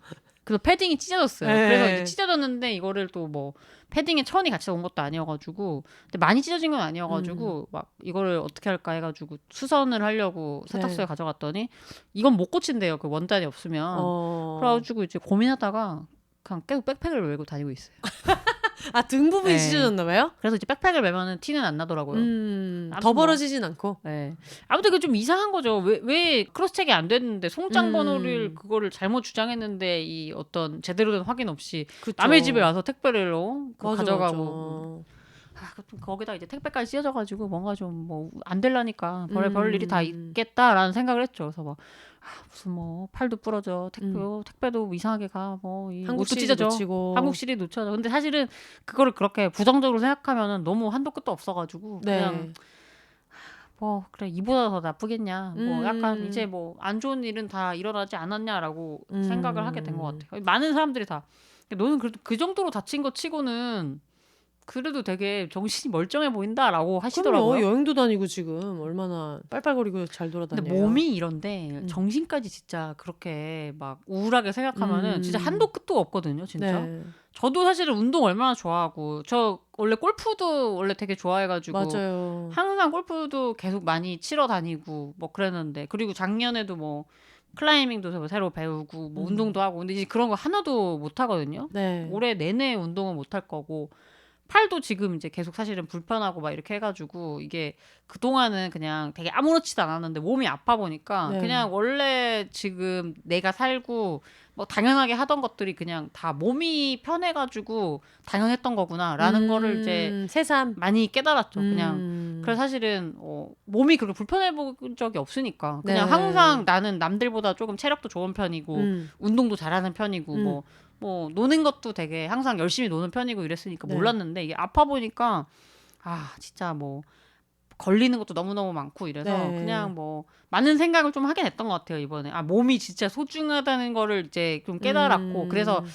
그래서 패딩이 찢어졌어요. 네. 그래서 이제 찢어졌는데 이거를 또 뭐 패딩에 천이 같이 온 것도 아니어가지고 근데 많이 찢어진 건 아니어가지고 막 이거를 어떻게 할까 해가지고 수선을 하려고 세탁소에 가져갔더니 이건 못 고친대요. 그 원단이 없으면. 그래가지고 이제 고민하다가 그냥 계속 백팩을 메고 다니고 있어요. 등 부분이 네. 찢어졌나 봐요? 그래서 이제 백팩을 메면은 티는 안 나더라고요. 더 벌어지진 않고. 네. 아무튼 그게 좀 이상한 거죠. 왜 크로스체크가 안 됐는데 송장 번호를 그거를 잘못 주장했는데 이 어떤 제대로 된 확인 없이 그쵸. 남의 집에 와서 택배를 가져가고. 거기다 이제 택배까지 찢어져가지고 뭔가 좀 뭐 안 될라니까 별 일이 다 있겠다라는 생각을 했죠. 그래서 뭐 무슨 뭐 팔도 부러져 택배도 이상하게 가 뭐 이 옷도 찢어져 놓치고. 한국실이 놓쳐져. 근데 사실은 그거를 그렇게 부정적으로 생각하면은 너무 한도 끝도 없어가지고 그냥 뭐 그래 이보다 더 나쁘겠냐 뭐 약간 이제 뭐 안 좋은 일은 다 일어나지 않았냐라고 생각을 하게 된 것 같아요. 많은 사람들이 다 너는 그래도 그 정도로 다친 거 치고는 그래도 되게 정신이 멀쩡해 보인다라고 하시더라고요. 그럼요. 여행도 다니고 지금 얼마나 빨빨거리고 잘 돌아다녀요. 근데 몸이 이런데 정신까지 진짜 그렇게 막 우울하게 생각하면은 진짜 한도 끝도 없거든요. 진짜. 네. 저도 사실은 운동 얼마나 좋아하고 저 원래 골프도 원래 되게 좋아해가지고 맞아요. 항상 골프도 계속 많이 치러 다니고 뭐 그랬는데 그리고 작년에도 뭐 클라이밍도 새로 배우고 뭐 운동도 하고 근데 이제 그런 거 하나도 못 하거든요. 네. 올해 내내 운동은 못 할 거고 팔도 지금 이제 계속 사실은 불편하고 막 이렇게 해가지고 이게 그동안은 그냥 되게 아무렇지도 않았는데 몸이 아파 보니까 네. 그냥 원래 지금 내가 살고 뭐 당연하게 하던 것들이 그냥 다 몸이 편해가지고 당연했던 거구나라는 거를 이제 새삼 많이 깨달았죠. 그냥 그래서 사실은 몸이 그렇게 불편해 본 적이 없으니까 그냥 네. 항상 나는 남들보다 조금 체력도 좋은 편이고 운동도 잘하는 편이고 뭐 노는 것도 되게 항상 열심히 노는 편이고 이랬으니까 네. 몰랐는데 이게 아파 보니까 진짜 뭐 걸리는 것도 너무너무 많고 이래서 네. 그냥 뭐 많은 생각을 좀 하게 됐던 것 같아요. 이번에 몸이 진짜 소중하다는 거를 이제 좀 깨달았고 그래서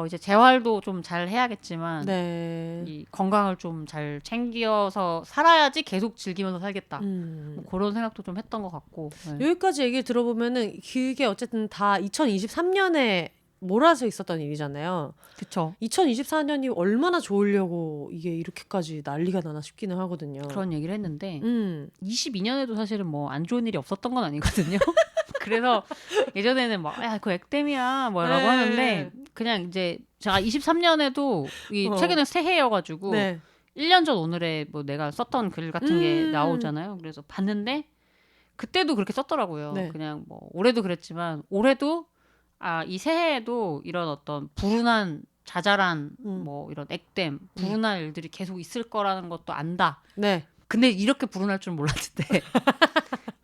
이제 재활도 좀 잘 해야겠지만 네. 이 건강을 좀 잘 챙겨서 살아야지 계속 즐기면서 살겠다. 뭐 그런 생각도 좀 했던 것 같고. 네. 여기까지 얘기 들어보면은 그게 어쨌든 다 2023년에 몰아서 있었던 일이잖아요. 그쵸. 2024년이 얼마나 좋으려고 이게 이렇게까지 난리가 나나 싶기는 하거든요. 그런 얘기를 했는데 22년에도 사실은 뭐 안 좋은 일이 없었던 건 아니거든요. 그래서 예전에는 막 그 액땜이야 뭐라고 하는데 그냥 이제 제가 23년에도 최근에 새해여가지고 1년 전 오늘에 뭐 내가 썼던 글 같은 게 나오잖아요. 그래서 봤는데 그때도 그렇게 썼더라고요. 네. 그냥 뭐 올해도 그랬지만 올해도 이 새해에도 이런 어떤 불운한 자잘한 뭐 이런 액땜 불운한 일들이 계속 있을 거라는 것도 안다. 네. 근데 이렇게 불운할 줄 몰랐는데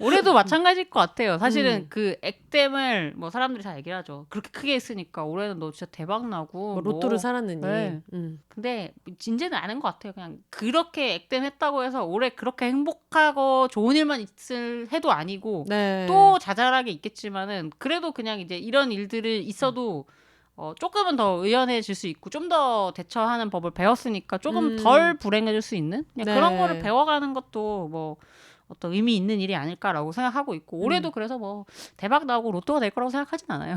올해도 마찬가지일 것 같아요. 사실은 음. 그 액땜을 뭐 사람들이 다 얘기를 하죠. 그렇게 크게 했으니까 올해는 너 진짜 대박 나고 뭐 로또를 뭐. 살았느니. 네. 근데 진재는 아는 것 같아요. 그냥 그렇게 액땜했다고 해서 올해 그렇게 행복하고 좋은 일만 있을 해도 아니고 네. 또 자잘하게 있겠지만은 그래도 그냥 이제 이런 일들을 있어도 조금은 더 의연해질 수 있고 좀 더 대처하는 법을 배웠으니까 조금 덜 불행해질 수 있는 그냥 그런 거를 네. 배워가는 것도 뭐 어떤 의미 있는 일이 아닐까라고 생각하고 있고 올해도 그래서 뭐 대박 나고 로또가 될 거라고 생각하진 않아요.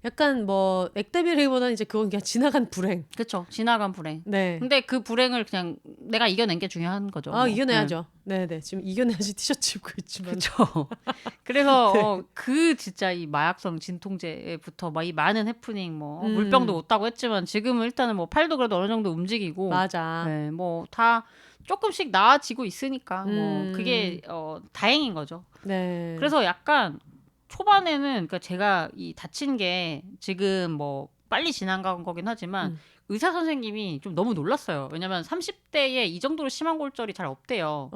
약간 뭐 액땜이라기보다는 이제 그건 그냥 지나간 불행. 그렇죠. 지나간 불행. 네. 근데 그 불행을 그냥 내가 이겨낸 게 중요한 거죠. 아 뭐. 이겨내야죠. 네네. 지금 이겨내야지 티셔츠 입고 있지만. 그렇죠. 그래서 그 진짜 이 마약성 진통제부터 막 이 많은 해프닝 뭐 물병도 못 따고 했지만 지금은 일단은 뭐 팔도 그래도 어느 정도 움직이고 맞아. 네, 뭐 다 조금씩 나아지고 있으니까 뭐 그게 다행인 거죠. 네. 그래서 약간 초반에는 그러니까 제가 이 다친 게 지금 뭐 빨리 지나간 거긴 하지만 의사 선생님이 좀 너무 놀랐어요. 왜냐면 30대에 이 정도로 심한 골절이 잘 없대요.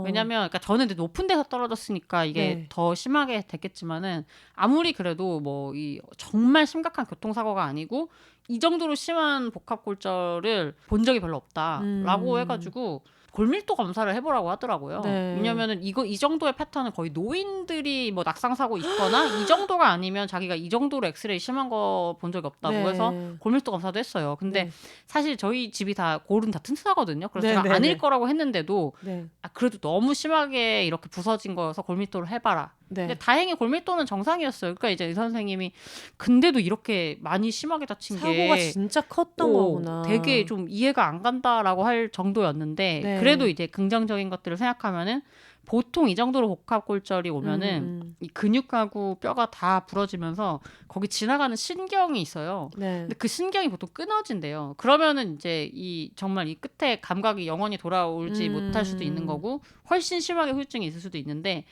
왜냐면 그러니까 저는 근데 높은 데서 떨어졌으니까 이게 네. 더 심하게 됐겠지만은 아무리 그래도 뭐 이 정말 심각한 교통사고가 아니고 이 정도로 심한 복합골절을 본 적이 별로 없다라고 해가지고 골밀도 검사를 해보라고 하더라고요. 네. 왜냐면은 이 정도의 패턴은 거의 노인들이 뭐 낙상사고 있거나 이 정도가 아니면 자기가 이 정도로 엑스레이 심한 거 본 적이 없다고 네. 해서 골밀도 검사도 했어요. 근데 네. 사실 저희 집이 다 골은 다 튼튼하거든요. 그래서 네, 제가 네, 아닐 네. 거라고 했는데도 네. 그래도 너무 심하게 이렇게 부서진 거여서 골밀도를 해봐라. 네. 근데 다행히 골밀도는 정상이었어요. 그러니까 이제 의 선생님이 근데도 이렇게 많이 심하게 다친 사고가 게 진짜 컸던 거구나. 되게 좀 이해가 안 간다라고 할 정도였는데 네. 그래도 이제 긍정적인 것들을 생각하면은 보통 이 정도로 복합골절이 오면은 이 근육하고 뼈가 다 부러지면서 거기 지나가는 신경이 있어요. 네. 근데 그 신경이 보통 끊어진대요. 그러면은 이제 이 정말 이 끝에 감각이 영원히 돌아오지 못할 수도 있는 거고 훨씬 심하게 후유증이 있을 수도 있는데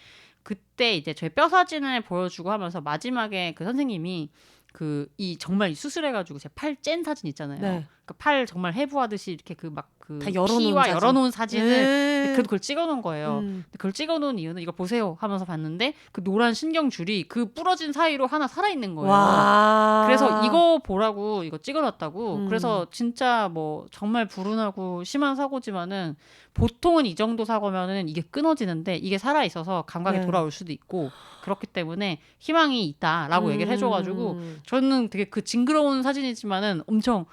그때 이제 저희 뼈 사진을 보여주고 하면서 마지막에 그 선생님이 그 이 정말 수술해가지고 제 팔 짠 사진 있잖아요. 네. 그 팔 정말 해부하듯이 이렇게 그 막 그 다 열어놓은 피와 사진. 열어놓은 사진을 네. 그걸 찍어놓은 거예요. 근데 그걸 찍어놓은 이유는 이거 보세요 하면서 봤는데 그 노란 신경줄이 그 부러진 사이로 하나 살아있는 거예요. 와. 그래서 이거 보라고 이거 찍어놨다고. 그래서 진짜 뭐 정말 불운하고 심한 사고지만은 보통은 이 정도 사고면은 이게 끊어지는데 이게 살아있어서 감각이 네. 돌아올 수도 있고 그렇기 때문에 희망이 있다라고 얘기를 해줘가지고 저는 되게 그 징그러운 사진이지만은 엄청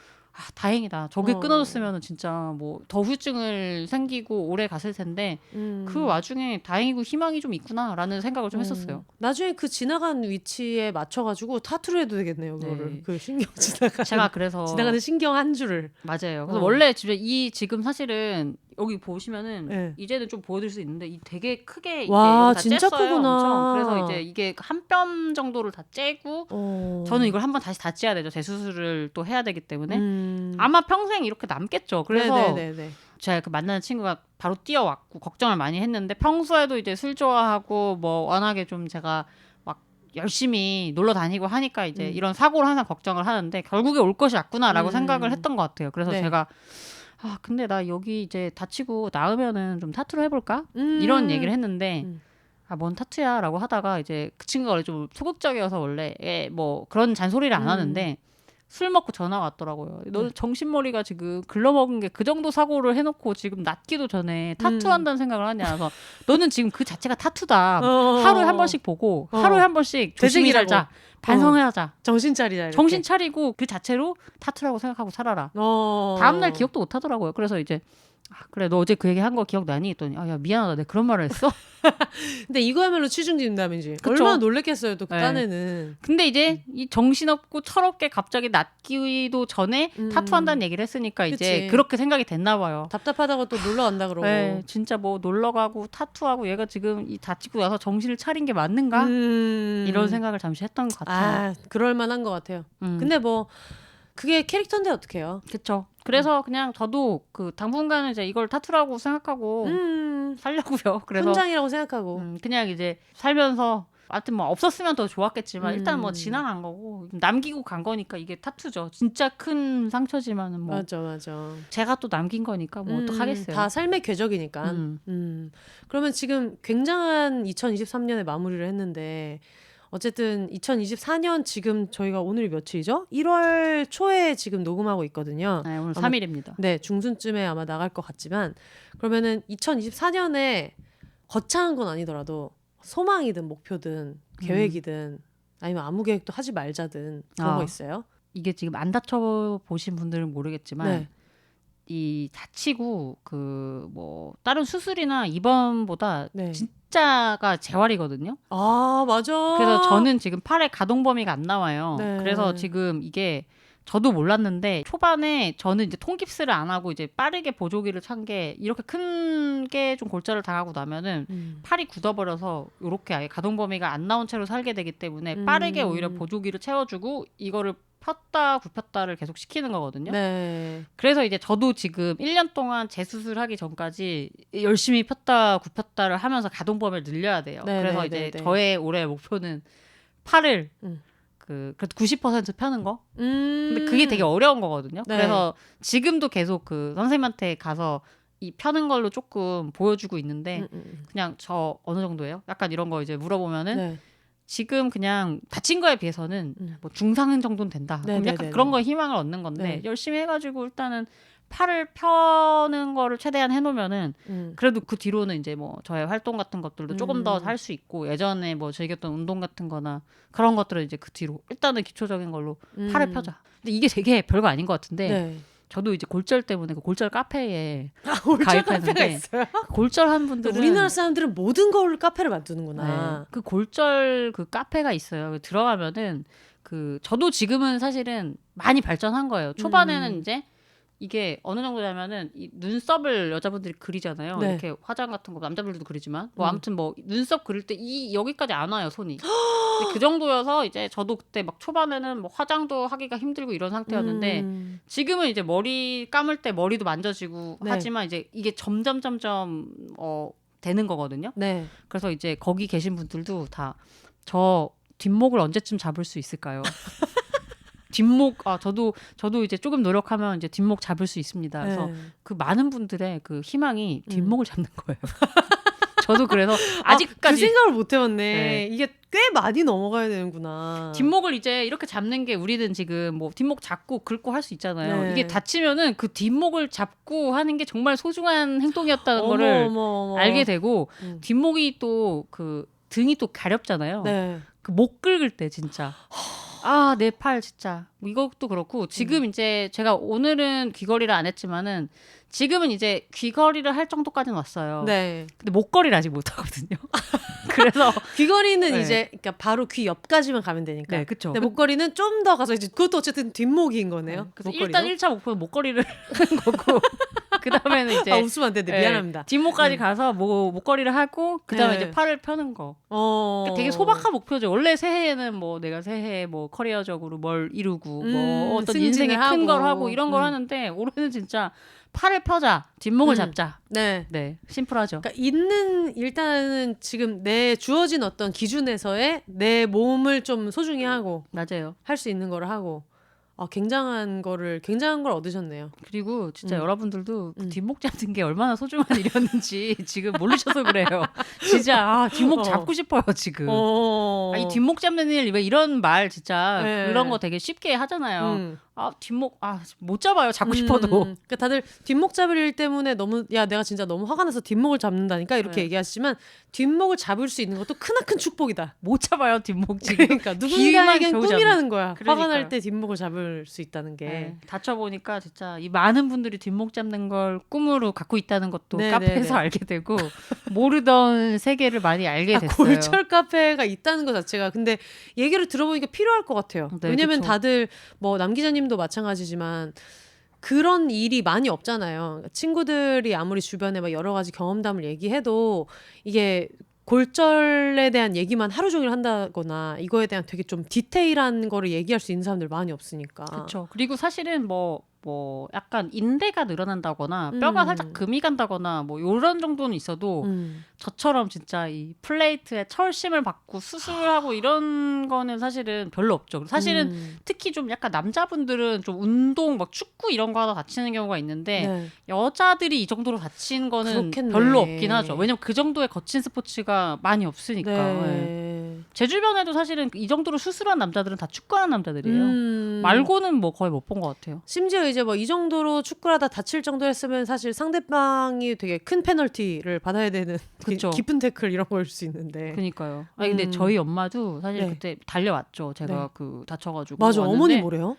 다행이다. 저게 끊어졌으면 진짜 뭐 더 후유증을 생기고 오래 갔을 텐데 그 와중에 다행이고 희망이 좀 있구나라는 생각을 좀 했었어요. 나중에 그 지나간 위치에 맞춰가지고 타투를 해도 되겠네요. 그거를. 네. 그 신경 지나가는. 제가 그래서 지나가는 신경 한 줄을. 맞아요. 그래서 원래 지금 사실은 여기 보시면은 네. 이제는 좀 보여드릴 수 있는데 이 되게 크게 이게 와, 여기 다 진짜 쬐어요. 크구나. 엄청. 그래서 이제 이게 한 뼘 정도를 다 째고 저는 이걸 한번 다시 다 째야 되죠. 재수술을 또 해야 되기 때문에 아마 평생 이렇게 남겠죠. 그래서 네네네네. 제가 그 만나는 친구가 바로 뛰어왔고 걱정을 많이 했는데 평소에도 이제 술 좋아하고 뭐 워낙에 좀 제가 막 열심히 놀러 다니고 하니까 이제 이런 사고를 항상 걱정을 하는데 결국에 올 것이 왔구나라고 생각을 했던 것 같아요. 그래서 네. 제가 근데 나 여기 이제 다치고 나으면은 좀 타투를 해볼까? 이런 얘기를 했는데 뭔 타투야라고 하다가 이제 그 친구가 원래 좀 소극적이어서 원래 뭐 그런 잔소리를 안 하는데 술 먹고 전화가 왔더라고요. 너 정신머리가 지금 글러먹은 게 그 정도 사고를 해놓고 지금 낫기도 전에 타투한다는 생각을 하냐. 그래서 너는 지금 그 자체가 타투다. 하루에 한 번씩 보고 하루에 한 번씩 조심히 되새기라고. 살자. 반성해하자. 정신 차리자. 이렇게. 정신 차리고 그 자체로 타투라고 생각하고 살아라. 다음날 기억도 못 하더라고요. 그래서 이제 그래 너 어제 그 얘기 한 거 기억나니? 했더니 야 미안하다 내가 그런 말을 했어. 근데 이거야말로 취중진담이지. 그쵸? 얼마나 놀랬겠어요 또 그 네. 딴에는. 근데 이제 이 정신없고 철없게 갑자기 낫기도 전에 타투한다는 얘기를 했으니까 이제 그치. 그렇게 생각이 됐나 봐요. 답답하다고 또 놀러 간다 그러고. 네, 진짜 뭐 놀러 가고 타투하고 얘가 지금 이 다치고 나서 정신을 차린 게 맞는가? 이런 생각을 잠시 했던 것 같아요. 그럴 만한 것 같아요. 근데 뭐 그게 캐릭터인데 어떡해요. 그렇죠. 그래서 그냥 저도 그 당분간은 이제 이걸 타투라고 생각하고 살려고요. 그래서 훈장이라고 생각하고. 그냥 이제 살면서 하여튼 뭐 없었으면 더 좋았겠지만 일단 뭐 음. 지나간 거고 남기고 간 거니까 이게 타투죠. 진짜 큰 상처지만은 뭐 맞아. 제가 또 남긴 거니까 뭐 어떡하겠어요. 다 삶의 궤적이니까. 그러면 지금 굉장한 2023년에 마무리를 했는데 어쨌든 2024년 지금 저희가 오늘이 며칠이죠? 1월 초에 지금 녹음하고 있거든요. 네, 오늘 아마 3일입니다. 네, 중순쯤에 아마 나갈 것 같지만 그러면은 2024년에 거창한 건 아니더라도 소망이든 목표든 계획이든 아니면 아무 계획도 하지 말자든 그런 거 있어요? 이게 지금 안 다쳐 보신 분들은 모르겠지만 네. 이 다치고 그 뭐 다른 수술이나 입원보다 네. 진짜가 재활이거든요. 아, 맞아. 그래서 저는 지금 팔에 가동 범위가 안 나와요. 네. 그래서 지금 이게 저도 몰랐는데 초반에 저는 이제 통깁스를 안 하고 이제 빠르게 보조기를 찬 게 이렇게 큰 게 좀 골절을 당하고 나면은 팔이 굳어버려서 이렇게 아예 가동 범위가 안 나온 채로 살게 되기 때문에 빠르게 오히려 보조기를 채워주고 이거를 폈다 굽혔다를 계속 시키는 거거든요. 네. 그래서 이제 저도 지금 1년 동안 재수술하기 전까지 열심히 폈다 굽혔다를 하면서 가동 범위를 늘려야 돼요. 네, 그래서 네, 이제 네, 네. 저의 올해 목표는 팔을 음. 그래도 90% 펴는 거. 근데 근데 그게 되게 어려운 거거든요. 네. 그래서 지금도 계속 그 선생님한테 가서 이 펴는 걸로 조금 보여주고 있는데 그냥 저 어느 정도예요? 약간 이런 거 이제 물어보면은 네. 지금 그냥 다친 거에 비해서는 뭐 중상 정도는 된다. 네, 그럼 네, 약간 네, 그런 네. 거에 희망을 얻는 건데 네. 열심히 해가지고 일단은 팔을 펴는 거를 최대한 해놓으면은 그래도 그 뒤로는 이제 뭐 저의 활동 같은 것들도 조금 더 할 수 있고 예전에 뭐 즐겼던 운동 같은 거나 그런 것들은 이제 그 뒤로 일단은 기초적인 걸로 팔을 펴자. 근데 이게 되게 별거 아닌 것 같은데 네. 저도 이제 골절 때문에 그 골절 카페에 골절 가입했는데 카페가 있어요? 골절한 분들은 우리나라 사람들은 모든 걸 카페를 만드는구나. 네, 그 골절 그 카페가 있어요. 들어가면은 그 저도 지금은 사실은 많이 발전한 거예요. 초반에는 이제 이게 어느 정도냐면은 이 눈썹을 여자분들이 그리잖아요. 네. 이렇게 화장 같은 거 남자분들도 그리지만 뭐 아무튼 뭐 눈썹 그릴 때 이 여기까지 안 와요 손이. 근데 그 정도여서 이제 저도 그때 막 초반에는 뭐 화장도 하기가 힘들고 이런 상태였는데 지금은 이제 머리 감을 때 머리도 만져지고 네. 하지만 이제 이게 점점 되는 거거든요. 네. 그래서 이제 거기 계신 분들도 다 저 뒷목을 언제쯤 잡을 수 있을까요? 뒷목 저도 이제 조금 노력하면 이제 뒷목 잡을 수 있습니다. 그래서 네. 그 많은 분들의 그 희망이 뒷목을 잡는 거예요. 저도 그래서 그 아직까지 생각을 못 해봤네. 네. 이게 꽤 많이 넘어가야 되는구나. 뒷목을 이제 이렇게 잡는 게 우리는 지금 뭐 뒷목 잡고 긁고 할 수 있잖아요. 네. 이게 다치면은 그 뒷목을 잡고 하는 게 정말 소중한 행동이었다는 거를 어머. 알게 되고 뒷목이 또 그 등이 또 가렵잖아요. 네. 그 목 긁을 때 진짜 내 팔 진짜 이것도 그렇고 지금 이제 제가 오늘은 귀걸이를 안 했지만은 지금은 이제 귀걸이를 할 정도까지는 왔어요. 네. 근데 목걸이를 아직 못 하거든요. 그래서 귀걸이는 네. 이제 그러니까 바로 귀 옆까지만 가면 되니까. 네, 그쵸. 근데 목걸이는 좀 더 가서 이제 그것도 어쨌든 뒷목인 거네요. 네, 그래서 목걸이도? 일단 1차 목표는 목걸이를 하는 거고 그 다음에는 이제 웃으면 안 되는데 미안합니다. 뒷목까지 가서 목걸이를 하고 그 다음에 네. 이제 팔을 펴는 거. 그러니까 되게 소박한 목표죠. 원래 새해에는 뭐 내가 새해 뭐 커리어적으로 뭘 이루고 뭐 어떤 인생의 큰 걸 하고 이런 걸 하는데 올해는 진짜 팔을 펴자, 뒷목을 잡자. 네. 심플하죠. 그러니까 일단은 지금 내 주어진 어떤 기준에서의 내 몸을 좀 소중히 하고 맞아요. 할 수 있는 거를 하고 굉장한 걸 얻으셨네요. 그리고 진짜 여러분들도 그 뒷목 잡는 게 얼마나 소중한 일이었는지 지금 모르셔서 그래요. 진짜 뒷목 잡고 싶어요 지금. 이 뒷목 잡는 일 왜 이런 말 진짜 네. 그런 거 되게 쉽게 하잖아요. 뒷목 못 잡아요 잡고 싶어도. 그러니까 다들 뒷목 잡을 일 때문에 너무 내가 진짜 너무 화가 나서 뒷목을 잡는다니까 이렇게 네. 얘기하시지만 뒷목을 잡을 수 있는 것도 크나큰 축복이다. 못 잡아요 뒷목 지금. 그러니까 누군가에겐 겨우 꿈이라는 거야. 화가 그러니까요. 날 때 뒷목을 잡을 수 있다는 게. 네, 다쳐보니까 진짜 이 많은 분들이 뒷목 잡는 걸 꿈으로 갖고 있다는 것도 네, 카페에서 네. 알게 되고 모르던 세계를 많이 알게 됐어요. 골절 카페가 있다는 것 자체가 근데 얘기를 들어보니까 필요할 것 같아요. 네, 왜냐면 그쵸. 다들 뭐 남 기자님도 마찬가지지만 그런 일이 많이 없잖아요. 친구들이 아무리 주변에 막 여러 가지 경험담을 얘기해도 이게 골절에 대한 얘기만 하루 종일 한다거나 이거에 대한 되게 좀 디테일한 거를 얘기할 수 있는 사람들 많이 없으니까. 그렇죠. 그리고 사실은 뭐 뭐 약간 인대가 늘어난다거나 뼈가 살짝 금이 간다거나 뭐 요런 정도는 있어도 저처럼 진짜 이 플레이트에 철심을 받고 수술하고 이런 거는 사실은 별로 없죠. 사실은 특히 좀 약간 남자분들은 좀 운동 막 축구 이런 거 하다 다치는 경우가 있는데 네. 여자들이 이 정도로 다친 거는 그렇겠네. 별로 없긴 하죠. 왜냐면 그 정도의 거친 스포츠가 많이 없으니까. 네. 제 주변에도 사실은 이 정도로 수술한 남자들은 다 축구하는 남자들이에요. 말고는 뭐 거의 못 본 것 같아요. 심지어 이제 뭐 이 정도로 축구를 하다 다칠 정도 했으면 사실 상대방이 되게 큰 페널티를 받아야 되는 그쵸. 깊은 태클 이런 걸 수 있는데. 그니까요. 아니 근데 저희 엄마도 사실 네. 그때 달려왔죠. 제가 네. 그 다쳐가지고 맞아. 왔는데 어머니 뭐래요?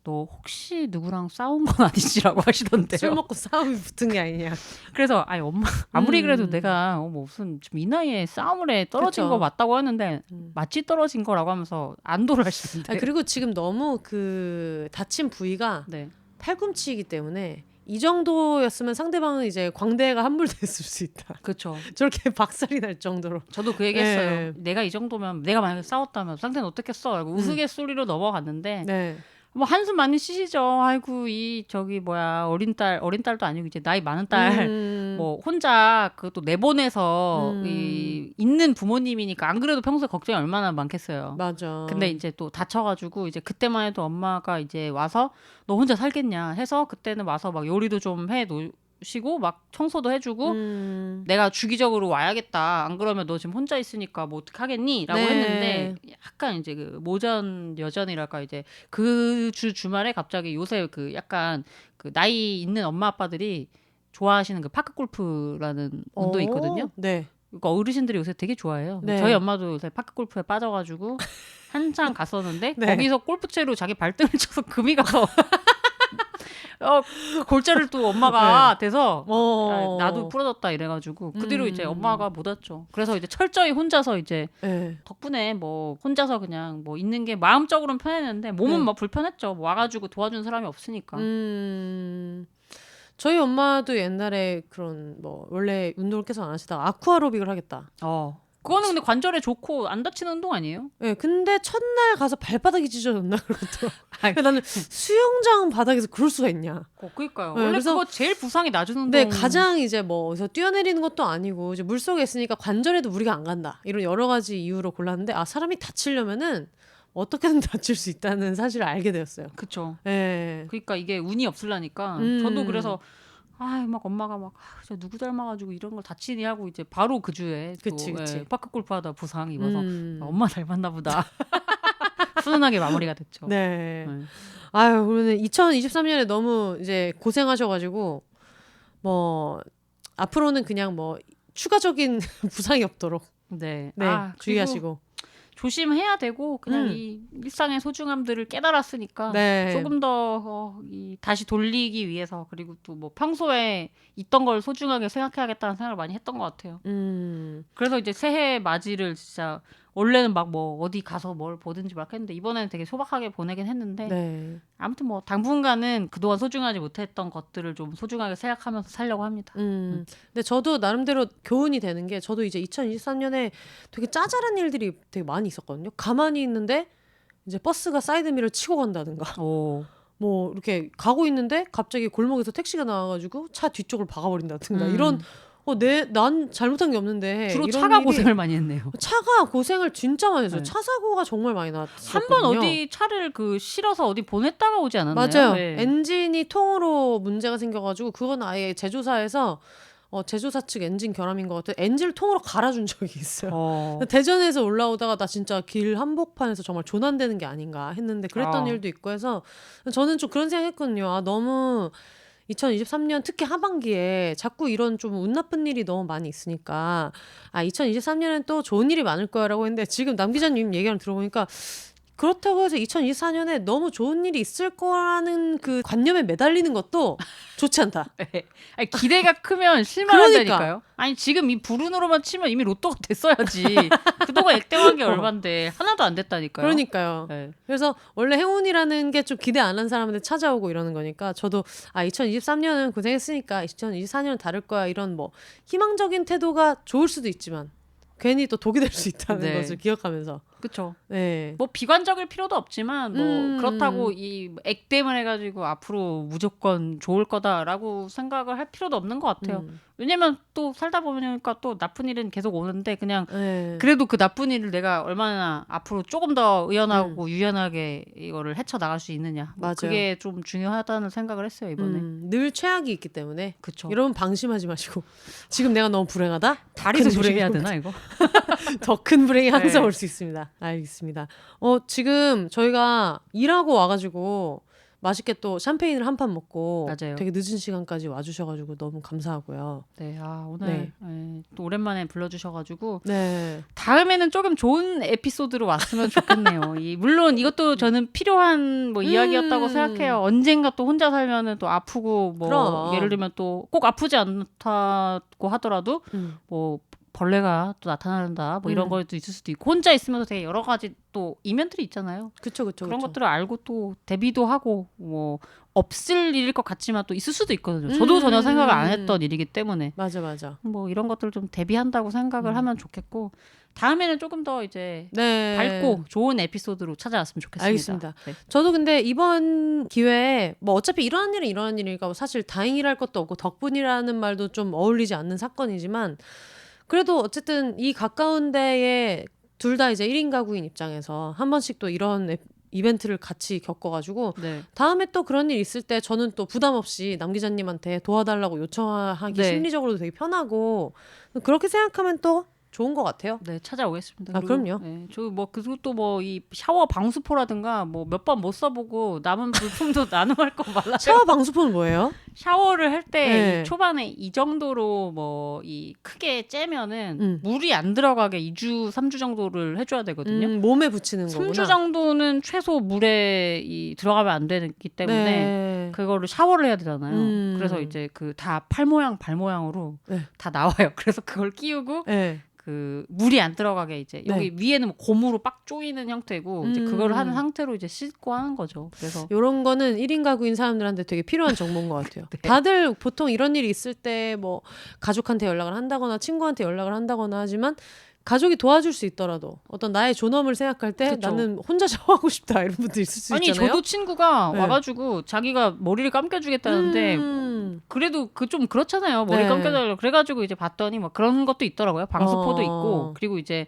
너 혹시 누구랑 싸운 건 아니지라고 하시던데요. 술 먹고 싸움이 붙은 게 아니냐. 그래서 아니 엄마 아무리 그래도 내가 뭐 무슨 지금 이 나이에 싸움을 해 떨어진 그쵸. 거 맞다고 했는데 마치 떨어진 거라고 하면서 안도를 하시는데. 아니, 그리고 지금 너무 그 다친 부위가 네. 팔꿈치이기 때문에 이 정도였으면 상대방은 이제 광대가 함몰됐을 수 있다. 그렇죠. 저렇게 박살이 날 정도로. 저도 그 얘기했어요. 네. 내가 이 정도면 내가 만약에 싸웠다면 상대는 어떻겠어? 우스갯소리로 넘어갔는데 네. 뭐 한숨 많이 쉬시죠. 아이고 이 저기 뭐야 어린 딸도 아니고 이제 나이 많은 딸 뭐 혼자 그 또 내보내서 이 있는 부모님이니까 안 그래도 평소에 걱정이 얼마나 많겠어요. 맞아. 근데 이제 또 다쳐가지고 이제 그때만 해도 엄마가 이제 와서 너 혼자 살겠냐 해서 그때는 와서 막 요리도 좀 해 놓으시고 막 청소도 해주고 내가 주기적으로 와야겠다. 안 그러면 너 지금 혼자 있으니까 뭐 어떻게 하겠니? 라고 네. 했는데 약간 이제 그 모전 여전이랄까 이제 그 주말에 갑자기 요새 그 약간 그 나이 있는 엄마 아빠들이 좋아하시는 그 파크 골프라는 운동이 있거든요. 네. 그러니까 어르신들이 요새 되게 좋아해요. 네. 저희 엄마도 요새 파크 골프에 빠져가지고 한창 갔었는데 네. 거기서 골프채로 자기 발등을 쳐서 금이 가서 골자를 또 엄마가 돼서 아, 나도 부러졌다 이래가지고 그 뒤로 이제 엄마가 못 왔죠. 그래서 이제 철저히 혼자서 이제 네. 덕분에 뭐 혼자서 그냥 뭐 있는 게 마음적으로는 편했는데 몸은 네. 뭐 불편했죠. 뭐 와가지고 도와준 사람이 없으니까. 저희 엄마도 옛날에 그런 뭐 원래 운동을 계속 안 하시다가 아쿠아로빅을 하겠다. 그거는 근데 관절에 좋고 안 다치는 운동 아니에요? 네, 근데 첫날 가서 발바닥이 찢어졌나 그러더라고. 나는 수영장 바닥에서 그럴 수가 있냐. 그러니까요. 네, 원래 그래서 그거 제일 부상이 낮은 운동. 근데 가장 이제 뭐 어디서 뛰어내리는 것도 아니고 이제 물 속에 있으니까 관절에도 무리가 안 간다. 이런 여러 가지 이유로 골랐는데 사람이 다치려면은 어떻게든 다칠 수 있다는 사실을 알게 되었어요. 그쵸. 네. 그러니까 이게 운이 없으려니까 저도 그래서 막 엄마가 막 저 누구 닮아가지고 이런 걸 다치니 하고 이제 바로 그 주에 또 그치. 파크 골프하다 부상 입어서 엄마 닮았나 보다. 훈훈하게 마무리가 됐죠. 네. 아유, 그러면 2023년에 너무 이제 고생하셔가지고 뭐 앞으로는 그냥 뭐 추가적인 부상이 없도록 네. 주의하시고. 조심해야 되고 그냥 이 일상의 소중함들을 깨달았으니까 네. 조금 더 다시 돌리기 위해서 그리고 또 뭐 평소에 있던 걸 소중하게 생각해야겠다는 생각을 많이 했던 것 같아요. 그래서 이제 새해 맞이를 진짜 원래는 막 뭐 어디 가서 뭘 보든지 막 했는데 이번에는 되게 소박하게 보내긴 했는데 네. 아무튼 뭐 당분간은 그동안 소중하지 못했던 것들을 좀 소중하게 생각하면서 살려고 합니다. 근데 저도 나름대로 교훈이 되는 게 저도 이제 2023년에 되게 짜잘한 일들이 되게 많이 있었거든요. 가만히 있는데 이제 버스가 사이드미러를 치고 간다든가 뭐 이렇게 가고 있는데 갑자기 골목에서 택시가 나와가지고 차 뒤쪽을 박아버린다든가 이런 난 잘못한 게 없는데 주로 이런 차가 일이 고생을 많이 했네요. 차가 고생을 진짜 많이 했어요. 네. 차 사고가 정말 많이 한 났었거든요. 번 어디 차를 실어서 어디 보냈다가 오지 않았나요? 맞아요. 네. 엔진이 통으로 문제가 생겨가지고 그건 아예 제조사에서 제조사 측 엔진 결함인 것 같아요. 엔진을 통으로 갈아준 적이 있어요. 대전에서 올라오다가 나 진짜 길 한복판에서 정말 조난되는 게 아닌가 했는데 그랬던 일도 있고 해서 저는 좀 그런 생각했거든요. 너무 2023년 특히 하반기에 자꾸 이런 좀 운 나쁜 일이 너무 많이 있으니까 2023년엔 또 좋은 일이 많을 거야라고 했는데 지금 남 기자님 얘기를 들어보니까 그렇다고 해서 2024년에 너무 좋은 일이 있을 거라는 그 관념에 매달리는 것도 좋지 않다. 아니, 기대가 크면 실망한다니까요. 그러니까. 아니 지금 이 불운으로만 치면 이미 로또가 됐어야지. 그동안 액땜한 게 얼만데 하나도 안 됐다니까요. 그러니까요. 네. 그래서 원래 행운이라는 게 좀 기대 안 한 사람한테 찾아오고 이러는 거니까 저도 2023년은 고생했으니까 2024년은 다를 거야 이런 뭐 희망적인 태도가 좋을 수도 있지만 괜히 또 독이 될 수 있다는 네. 것을 기억하면서 그쵸. 네. 뭐 비관적일 필요도 없지만 뭐 그렇다고 음. 이 액땜을 해가지고 앞으로 무조건 좋을 거다라고 생각을 할 필요도 없는 것 같아요. 왜냐면 또 살다 보니까 또 나쁜 일은 계속 오는데 그냥 네. 그래도 그 나쁜 일을 내가 얼마나 앞으로 조금 더 의연하고 유연하게 이거를 헤쳐나갈 수 있느냐. 뭐 맞아요. 그게 좀 중요하다는 생각을 했어요 이번에. 늘 최악이 있기 때문에 그쵸. 여러분 방심하지 마시고 지금 내가 너무 불행하다? 다리도 큰 불행이 조심해야 되나 이거? 더 큰 불행이 항상 네. 올 수 있습니다. 알겠습니다. 지금 저희가 일하고 와가지고 맛있게 또 샴페인을 한 판 먹고 맞아요. 되게 늦은 시간까지 와주셔가지고 너무 감사하고요. 네, 오늘 네. 또 오랜만에 불러주셔가지고 네. 다음에는 조금 좋은 에피소드로 왔으면 좋겠네요. 물론 이것도 저는 필요한 뭐 이야기였다고 생각해요. 언젠가 또 혼자 살면은 또 아프고 뭐 그럼. 예를 들면 또 꼭 아프지 않다고 하더라도 뭐 벌레가 또 나타난다 뭐 이런 것도 있을 수도 있고 혼자 있으면서 되게 여러 가지 또 이면들이 있잖아요. 그쵸. 그런 것들을 알고 또 대비도 하고 뭐 없을 일일 것 같지만 또 있을 수도 있거든요. 저도 전혀 생각을 안 했던 일이기 때문에 맞아. 뭐 이런 것들 좀 대비한다고 생각을 하면 좋겠고 다음에는 조금 더 이제 네. 밝고 좋은 에피소드로 찾아왔으면 좋겠습니다. 알겠습니다. 네. 저도 근데 이번 기회에 뭐 어차피 일어난 일은 일어난 일이니까 사실 다행이랄 것도 없고 덕분이라는 말도 좀 어울리지 않는 사건이지만 그래도 어쨌든 이 가까운 데에 둘 다 이제 1인 가구인 입장에서 한 번씩 또 이런 이벤트를 같이 겪어가지고 네. 다음에 또 그런 일 있을 때 저는 또 부담 없이 남 기자님한테 도와달라고 요청하기 네. 심리적으로도 되게 편하고 그렇게 생각하면 또 좋은 것 같아요. 네, 찾아오겠습니다. 그럼요. 네, 저 뭐 그것도 뭐 이 샤워 방수포라든가 뭐 몇 번 못 써보고 남은 물품도 나눔할 거 말라요. 샤워 방수포는 뭐예요? 샤워를 할 때 네. 초반에 이 정도로 뭐 이 크게 째면은 물이 안 들어가게 2주, 3주 정도를 해줘야 되거든요. 몸에 붙이는 거구나. 3주 정도는 최소 물에 들어가면 안 되기 때문에 네. 그거를 샤워를 해야 되잖아요. 그래서 이제 그 다 팔 모양 발 모양으로 네. 다 나와요. 그래서 그걸 끼우고 네. 그 물이 안 들어가게 이제 여기 위에는 뭐 고무로 빡 조이는 형태고 이제 그걸 하는 상태로 이제 씻고 하는 거죠. 그래서 요런 거는 1인 가구인 사람들한테 되게 필요한 정보인 것 같아요. 네. 다들 보통 이런 일이 있을 때 뭐 가족한테 연락을 한다거나 친구한테 연락을 한다거나 하지만 가족이 도와줄 수 있더라도 어떤 나의 존엄을 생각할 때 그쵸. 나는 혼자 샤워하고 싶다 이런 분들 있을 수 아니 있잖아요. 저도 친구가 네. 와가지고 자기가 머리를 감겨주겠다는데 그래도 그 좀 그렇잖아요. 머리 네. 감겨달라고 그래가지고 이제 봤더니 뭐 그런 것도 있더라고요. 방수포도 있고 그리고 이제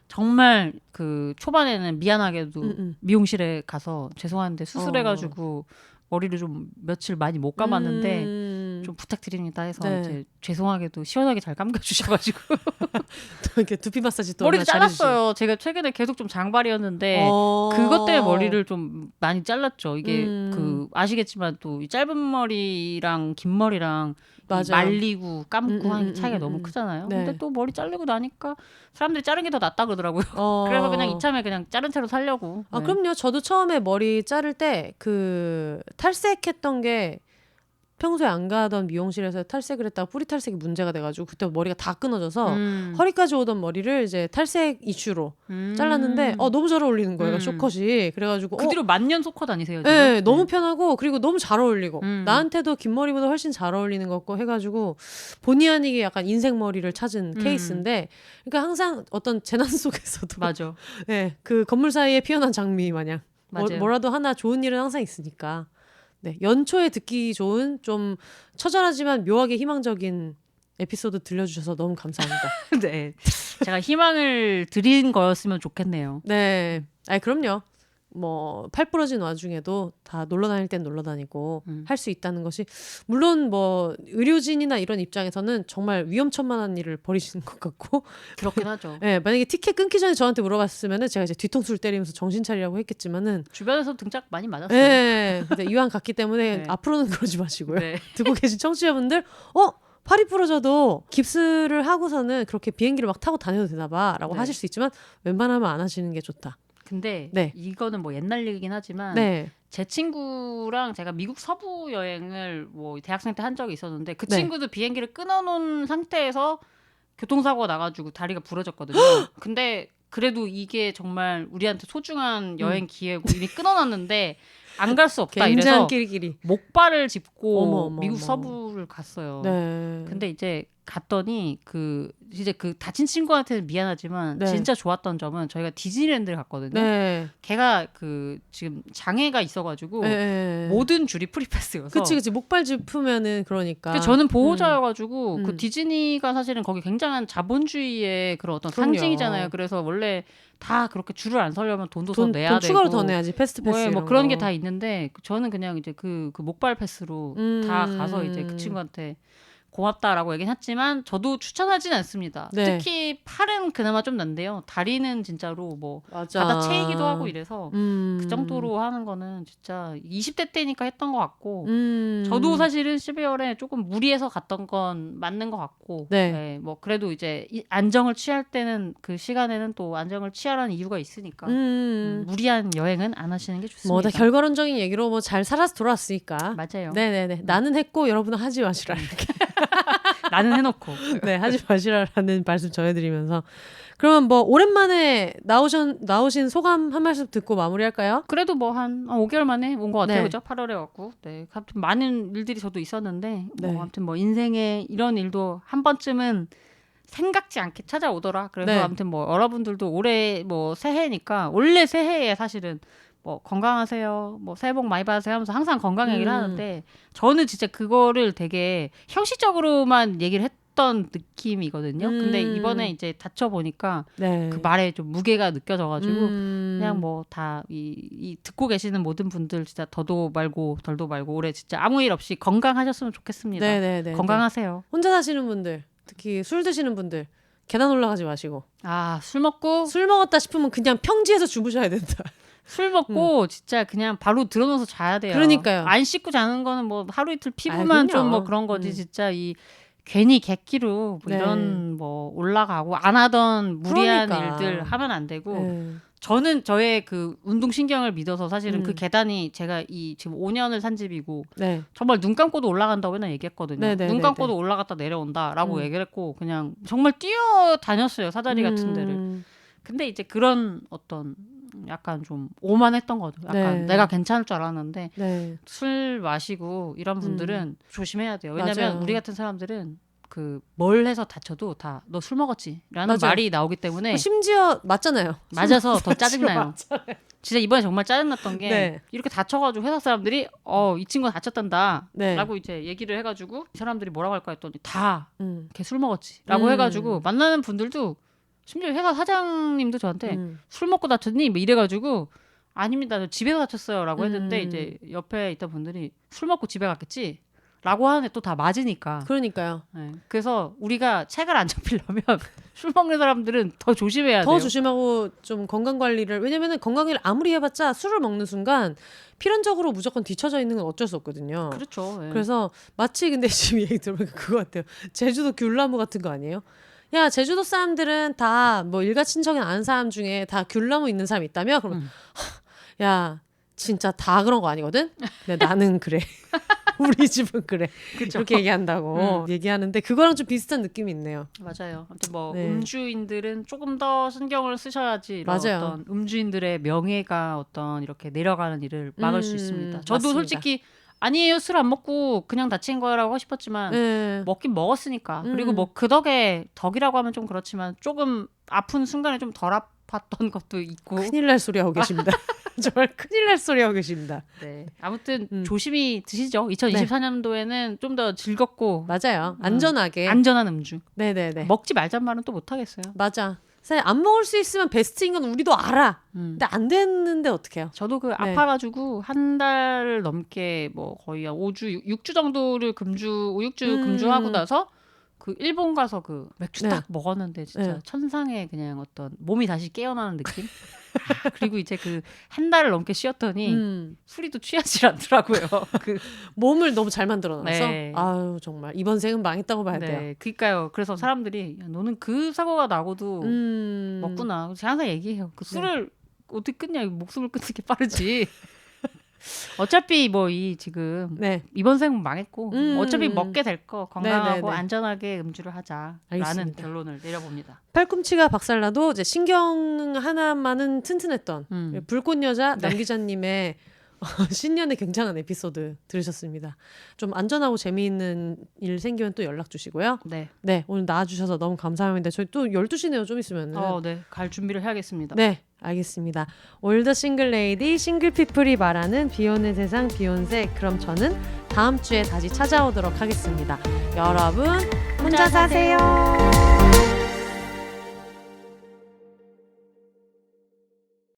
정말 그 초반에는 미안하게도 미용실에 가서 죄송한데 수술해가지고 머리를 좀 며칠 많이 못 감았는데 좀 부탁드립니다 해서 네. 이제 죄송하게도 시원하게 잘 감겨주셔가지고 또 이렇게 두피 마사지 또 머리도 얼마나 잘해주시고. 잘랐어요. 제가 최근에 계속 좀 장발이었는데 그것 때문에 머리를 좀 많이 잘랐죠. 이게 그 아시겠지만 또 이 짧은 머리랑 긴 머리랑 이 말리고 감고 하는 게 차이가 너무 크잖아요. 네. 근데 또 머리 자르고 나니까 사람들이 자른 게 더 낫다 그러더라고요. 그래서 그냥 이참에 그냥 자른 채로 살려고. 네. 그럼요. 저도 처음에 머리 자를 때 그 탈색했던 게 평소에 안 가던 미용실에서 탈색을 했다가 뿌리 탈색이 문제가 돼가지고 그때 머리가 다 끊어져서 허리까지 오던 머리를 이제 탈색 이슈로 잘랐는데 너무 잘 어울리는 거예요. 쇼컷이. 그래가지고 그 뒤로 만년 소컷 아니세요? 지금? 네, 너무 편하고 그리고 너무 잘 어울리고 나한테도 긴 머리보다 훨씬 잘 어울리는 것 같고 해가지고 본의 아니게 약간 인생 머리를 찾은 케이스인데 그러니까 항상 어떤 재난 속에서도 맞아. 네, 그 건물 사이에 피어난 장미 마냥 맞아요. 뭐라도 하나 좋은 일은 항상 있으니까 네, 연초에 듣기 좋은 좀 처절하지만 묘하게 희망적인 에피소드 들려주셔서 너무 감사합니다. 네, 제가 희망을 드린 거였으면 좋겠네요. 네, 그럼요. 뭐 팔 부러진 와중에도 다 놀러 다닐 땐 놀러 다니고 할 수 있다는 것이 물론 뭐 의료진이나 이런 입장에서는 정말 위험천만한 일을 벌이시는 것 같고 그렇긴 하죠. 네, 만약에 티켓 끊기 전에 저한테 물어봤으면은 제가 이제 뒤통수를 때리면서 정신 차리라고 했겠지만은 주변에서 등짝 많이 맞았어요. 네, 근데 이왕 갔기 때문에 네. 앞으로는 그러지 마시고요. 네. 듣고 계신 청취자분들 팔이 부러져도 깁스를 하고서는 그렇게 비행기를 막 타고 다녀도 되나 봐 라고 네. 하실 수 있지만 웬만하면 안 하시는 게 좋다. 근데 네. 이거는 뭐 옛날 얘기긴 하지만 네. 제 친구랑 제가 미국 서부 여행을 뭐 대학생 때 한 적이 있었는데 그 네. 친구도 비행기를 끊어놓은 상태에서 교통사고가 나가지고 다리가 부러졌거든요. 근데 그래도 이게 정말 우리한테 소중한 여행 기회고 이미 끊어놨는데 안 갈 수 없다 굉장한 이래서 끼리끼리. 목발을 짚고 어머, 어머, 미국 어머. 서부를 갔어요. 네. 근데 이제 갔더니 이제 그 다친 친구한테는 미안하지만 네. 진짜 좋았던 점은 저희가 디즈니랜드를 갔거든요. 네. 걔가 지금 장애가 있어가지고 네. 모든 줄이 프리패스여서. 그치. 목발 짚으면은 그러니까. 근데 저는 보호자여가지고 음. 그 디즈니가 사실은 거기 굉장한 자본주의의 그런 어떤 그럼요. 상징이잖아요. 그래서 원래 다 그렇게 줄을 안 서려면 돈도 더 내야 돈 되고 추가로 더 내야지. 패스트 패스. 뭐 이런 그런 게 거. 다 있는데 저는 그냥 이제 그 목발 패스로 다 가서 이제 그 친구한테 고맙다라고 얘기는 했지만 저도 추천하진 않습니다. 네. 특히 팔은 그나마 좀 난데요. 다리는 진짜로 뭐 맞아. 받아채이기도 하고 이래서 그 정도로 하는 거는 진짜 20대 때니까 했던 것 같고 저도 저도 사실은 12월에 조금 무리해서 갔던 건 맞는 것 같고 네. 뭐 그래도 이제 안정을 취할 때는 그 시간에는 또 안정을 취하라는 이유가 있으니까 무리한 여행은 안 하시는 게 좋습니다. 뭐 다 결과론적인 얘기로 뭐 잘 살아서 돌아왔으니까. 맞아요. 네네네. 나는 했고 여러분은 하지 마시라. 이렇게. 나는 해놓고. 네, 하지 마시라라는 말씀 전해드리면서 그러면 뭐 오랜만에 나오신 소감 한 말씀 듣고 마무리할까요? 그래도 뭐 한 5개월 만에 온 것 같아요. 네. 그죠? 8월에 왔고. 네. 아무튼 많은 일들이 저도 있었는데 네. 뭐 아무튼 뭐 인생에 이런 일도 한 번쯤은 생각지 않게 찾아오더라. 그래서 네. 아무튼 뭐 여러분들도 올해 뭐 새해니까 원래 새해에 사실은 뭐 건강하세요. 뭐 새해 복 많이 받으세요 하면서 항상 건강 얘기를 하는데 저는 진짜 그거를 되게 형식적으로만 얘기를 했던 느낌이거든요. 근데 이번에 이제 다쳐 보니까 네. 그 말에 좀 무게가 느껴져가지고 그냥 뭐 다 이 듣고 계시는 모든 분들 진짜 더도 말고 덜도 말고 올해 진짜 아무 일 없이 건강하셨으면 좋겠습니다. 네네네. 건강하세요. 혼자 사시는 분들, 특히 술 드시는 분들 계단 올라가지 마시고 술 먹고 술 먹었다 싶으면 그냥 평지에서 주무셔야 된다. 술 먹고 진짜 그냥 바로 들어누워서 자야 돼요. 그러니까요. 안 씻고 자는 거는 뭐 하루 이틀 피부만 좀 뭐 그런 거지 진짜 이 괜히 객기로 뭐 네. 이런 뭐 올라가고 안 하던 무리한 그러니까. 일들 하면 안 되고 네. 저는 저의 그 운동신경을 믿어서 사실은 그 음. 계단이 제가 이 지금 5년을 산 집이고 네. 정말 눈 감고도 올라간다고 맨날 얘기했거든요. 네네네네. 눈 감고도 올라갔다 내려온다라고 얘기를 했고 그냥 정말 뛰어다녔어요. 사다리 같은 데를. 근데 이제 그런 어떤 약간 좀 오만했던 거죠. 약간 네. 내가 괜찮을 줄 알았는데 네. 술 마시고 이런 분들은 조심해야 돼요. 왜냐면 맞아요. 우리 같은 사람들은 그 뭘 해서 다쳐도 다 너 술 먹었지 라는 맞아요. 말이 나오기 때문에 심지어 맞잖아요. 맞아서 더 짜증나요. 맞잖아요. 진짜 이번에 정말 짜증났던 게 네. 이렇게 다쳐가지고 회사 사람들이 이 친구가 다쳤단다 네. 라고 이제 얘기를 해가지고 이 사람들이 뭐라고 할까 했더니 다 걔 술 먹었지 라고 음. 해가지고 만나는 분들도 심지어 회사 사장님도 저한테 술 먹고 다쳤니? 뭐 이래가지고 아닙니다. 저 집에서 다쳤어요 라고 했는데 이제 옆에 있던 분들이 술 먹고 집에 갔겠지? 라고 하는데 또 다 맞으니까. 그러니까요. 네. 그래서 우리가 책을 안 잡히려면 술 먹는 사람들은 더 조심해야 돼요. 더 조심하고 좀 건강 관리를 왜냐면은 건강 관리를 아무리 해봤자 술을 먹는 순간 필연적으로 무조건 뒤처져 있는 건 어쩔 수 없거든요. 그렇죠. 네. 그래서 마치 근데 지금 얘기 들어보니까 그거 같아요. 제주도 귤나무 같은 거 아니에요? 야 제주도 사람들은 다 뭐 일가 친척이 아는 사람 중에 다 귤나무 있는 사람 있다며? 그러면 야 진짜 다 그런 거 아니거든? 근데 나는 그래. 우리 집은 그래. 그쵸. 그렇게 얘기한다고 얘기하는데 그거랑 좀 비슷한 느낌이 있네요. 맞아요. 아무튼 뭐 네. 음주인들은 조금 더 신경을 쓰셔야지 이런 맞아요. 어떤 음주인들의 명예가 어떤 이렇게 내려가는 일을 막을 수 있습니다. 저도 맞습니다. 솔직히 아니에요 술 안 먹고 그냥 다친 거라고 하고 싶었지만 네. 먹긴 먹었으니까 그리고 뭐 그 덕이라고 하면 좀 그렇지만 조금 아픈 순간에 좀 덜 아팠던 것도 있고 큰일 날 소리 하고 계십니다. 정말 큰일 날 소리 하고 계십니다. 네. 아무튼 조심히 드시죠. 2024년도에는 좀 더 즐겁고 맞아요. 안전하게. 안전한 음주. 네네네. 먹지 말잔 말은 또 못하겠어요. 맞아. 사실 안 먹을 수 있으면 베스트인 건 우리도 알아. 근데 안 됐는데 어떡해요. 저도 그 네. 아파가지고 한 달 넘게 뭐 거의 한 5주, 6주 정도를 5, 6주 금주하고 나서 그 일본 가서 그 맥주 네. 딱 먹었는데 진짜 네. 천상의 그냥 어떤 몸이 다시 깨어나는 느낌? 그리고 이제 그 한 달을 넘게 쉬었더니 술이 또 취하지 않더라고요. 그 몸을 너무 잘 만들어놔서 네. 아유 정말 이번 생은 망했다고 봐야 돼요. 네, 그러니까요. 그래서 사람들이 야, 너는 그 사고가 나고도 먹구나. 제가 항상 얘기해요. 그 술을 어떻게 끊냐? 목숨을 끊는 게 빠르지. 어차피 뭐 이 지금 네. 이번 생은 망했고 어차피 먹게 될 거 건강하고 네네네. 안전하게 음주를 하자라는 알겠습니다. 결론을 내려봅니다. 팔꿈치가 박살나도 이제 신경 하나만은 튼튼했던 불꽃 여자 남 기자님의 신년에 굉장한 에피소드 들으셨습니다. 좀 안전하고 재미있는 일 생기면 또 연락 주시고요. 네. 네, 오늘 나와주셔서 너무 감사합니다. 저희 또 12시네요, 좀 있으면. 네. 갈 준비를 해야겠습니다. 네, 알겠습니다. 올더 싱글 레이디 싱글 피플이 말하는 비오는 세상 비욘세. 그럼 저는 다음 주에 다시 찾아오도록 하겠습니다. 여러분 혼자 사세요.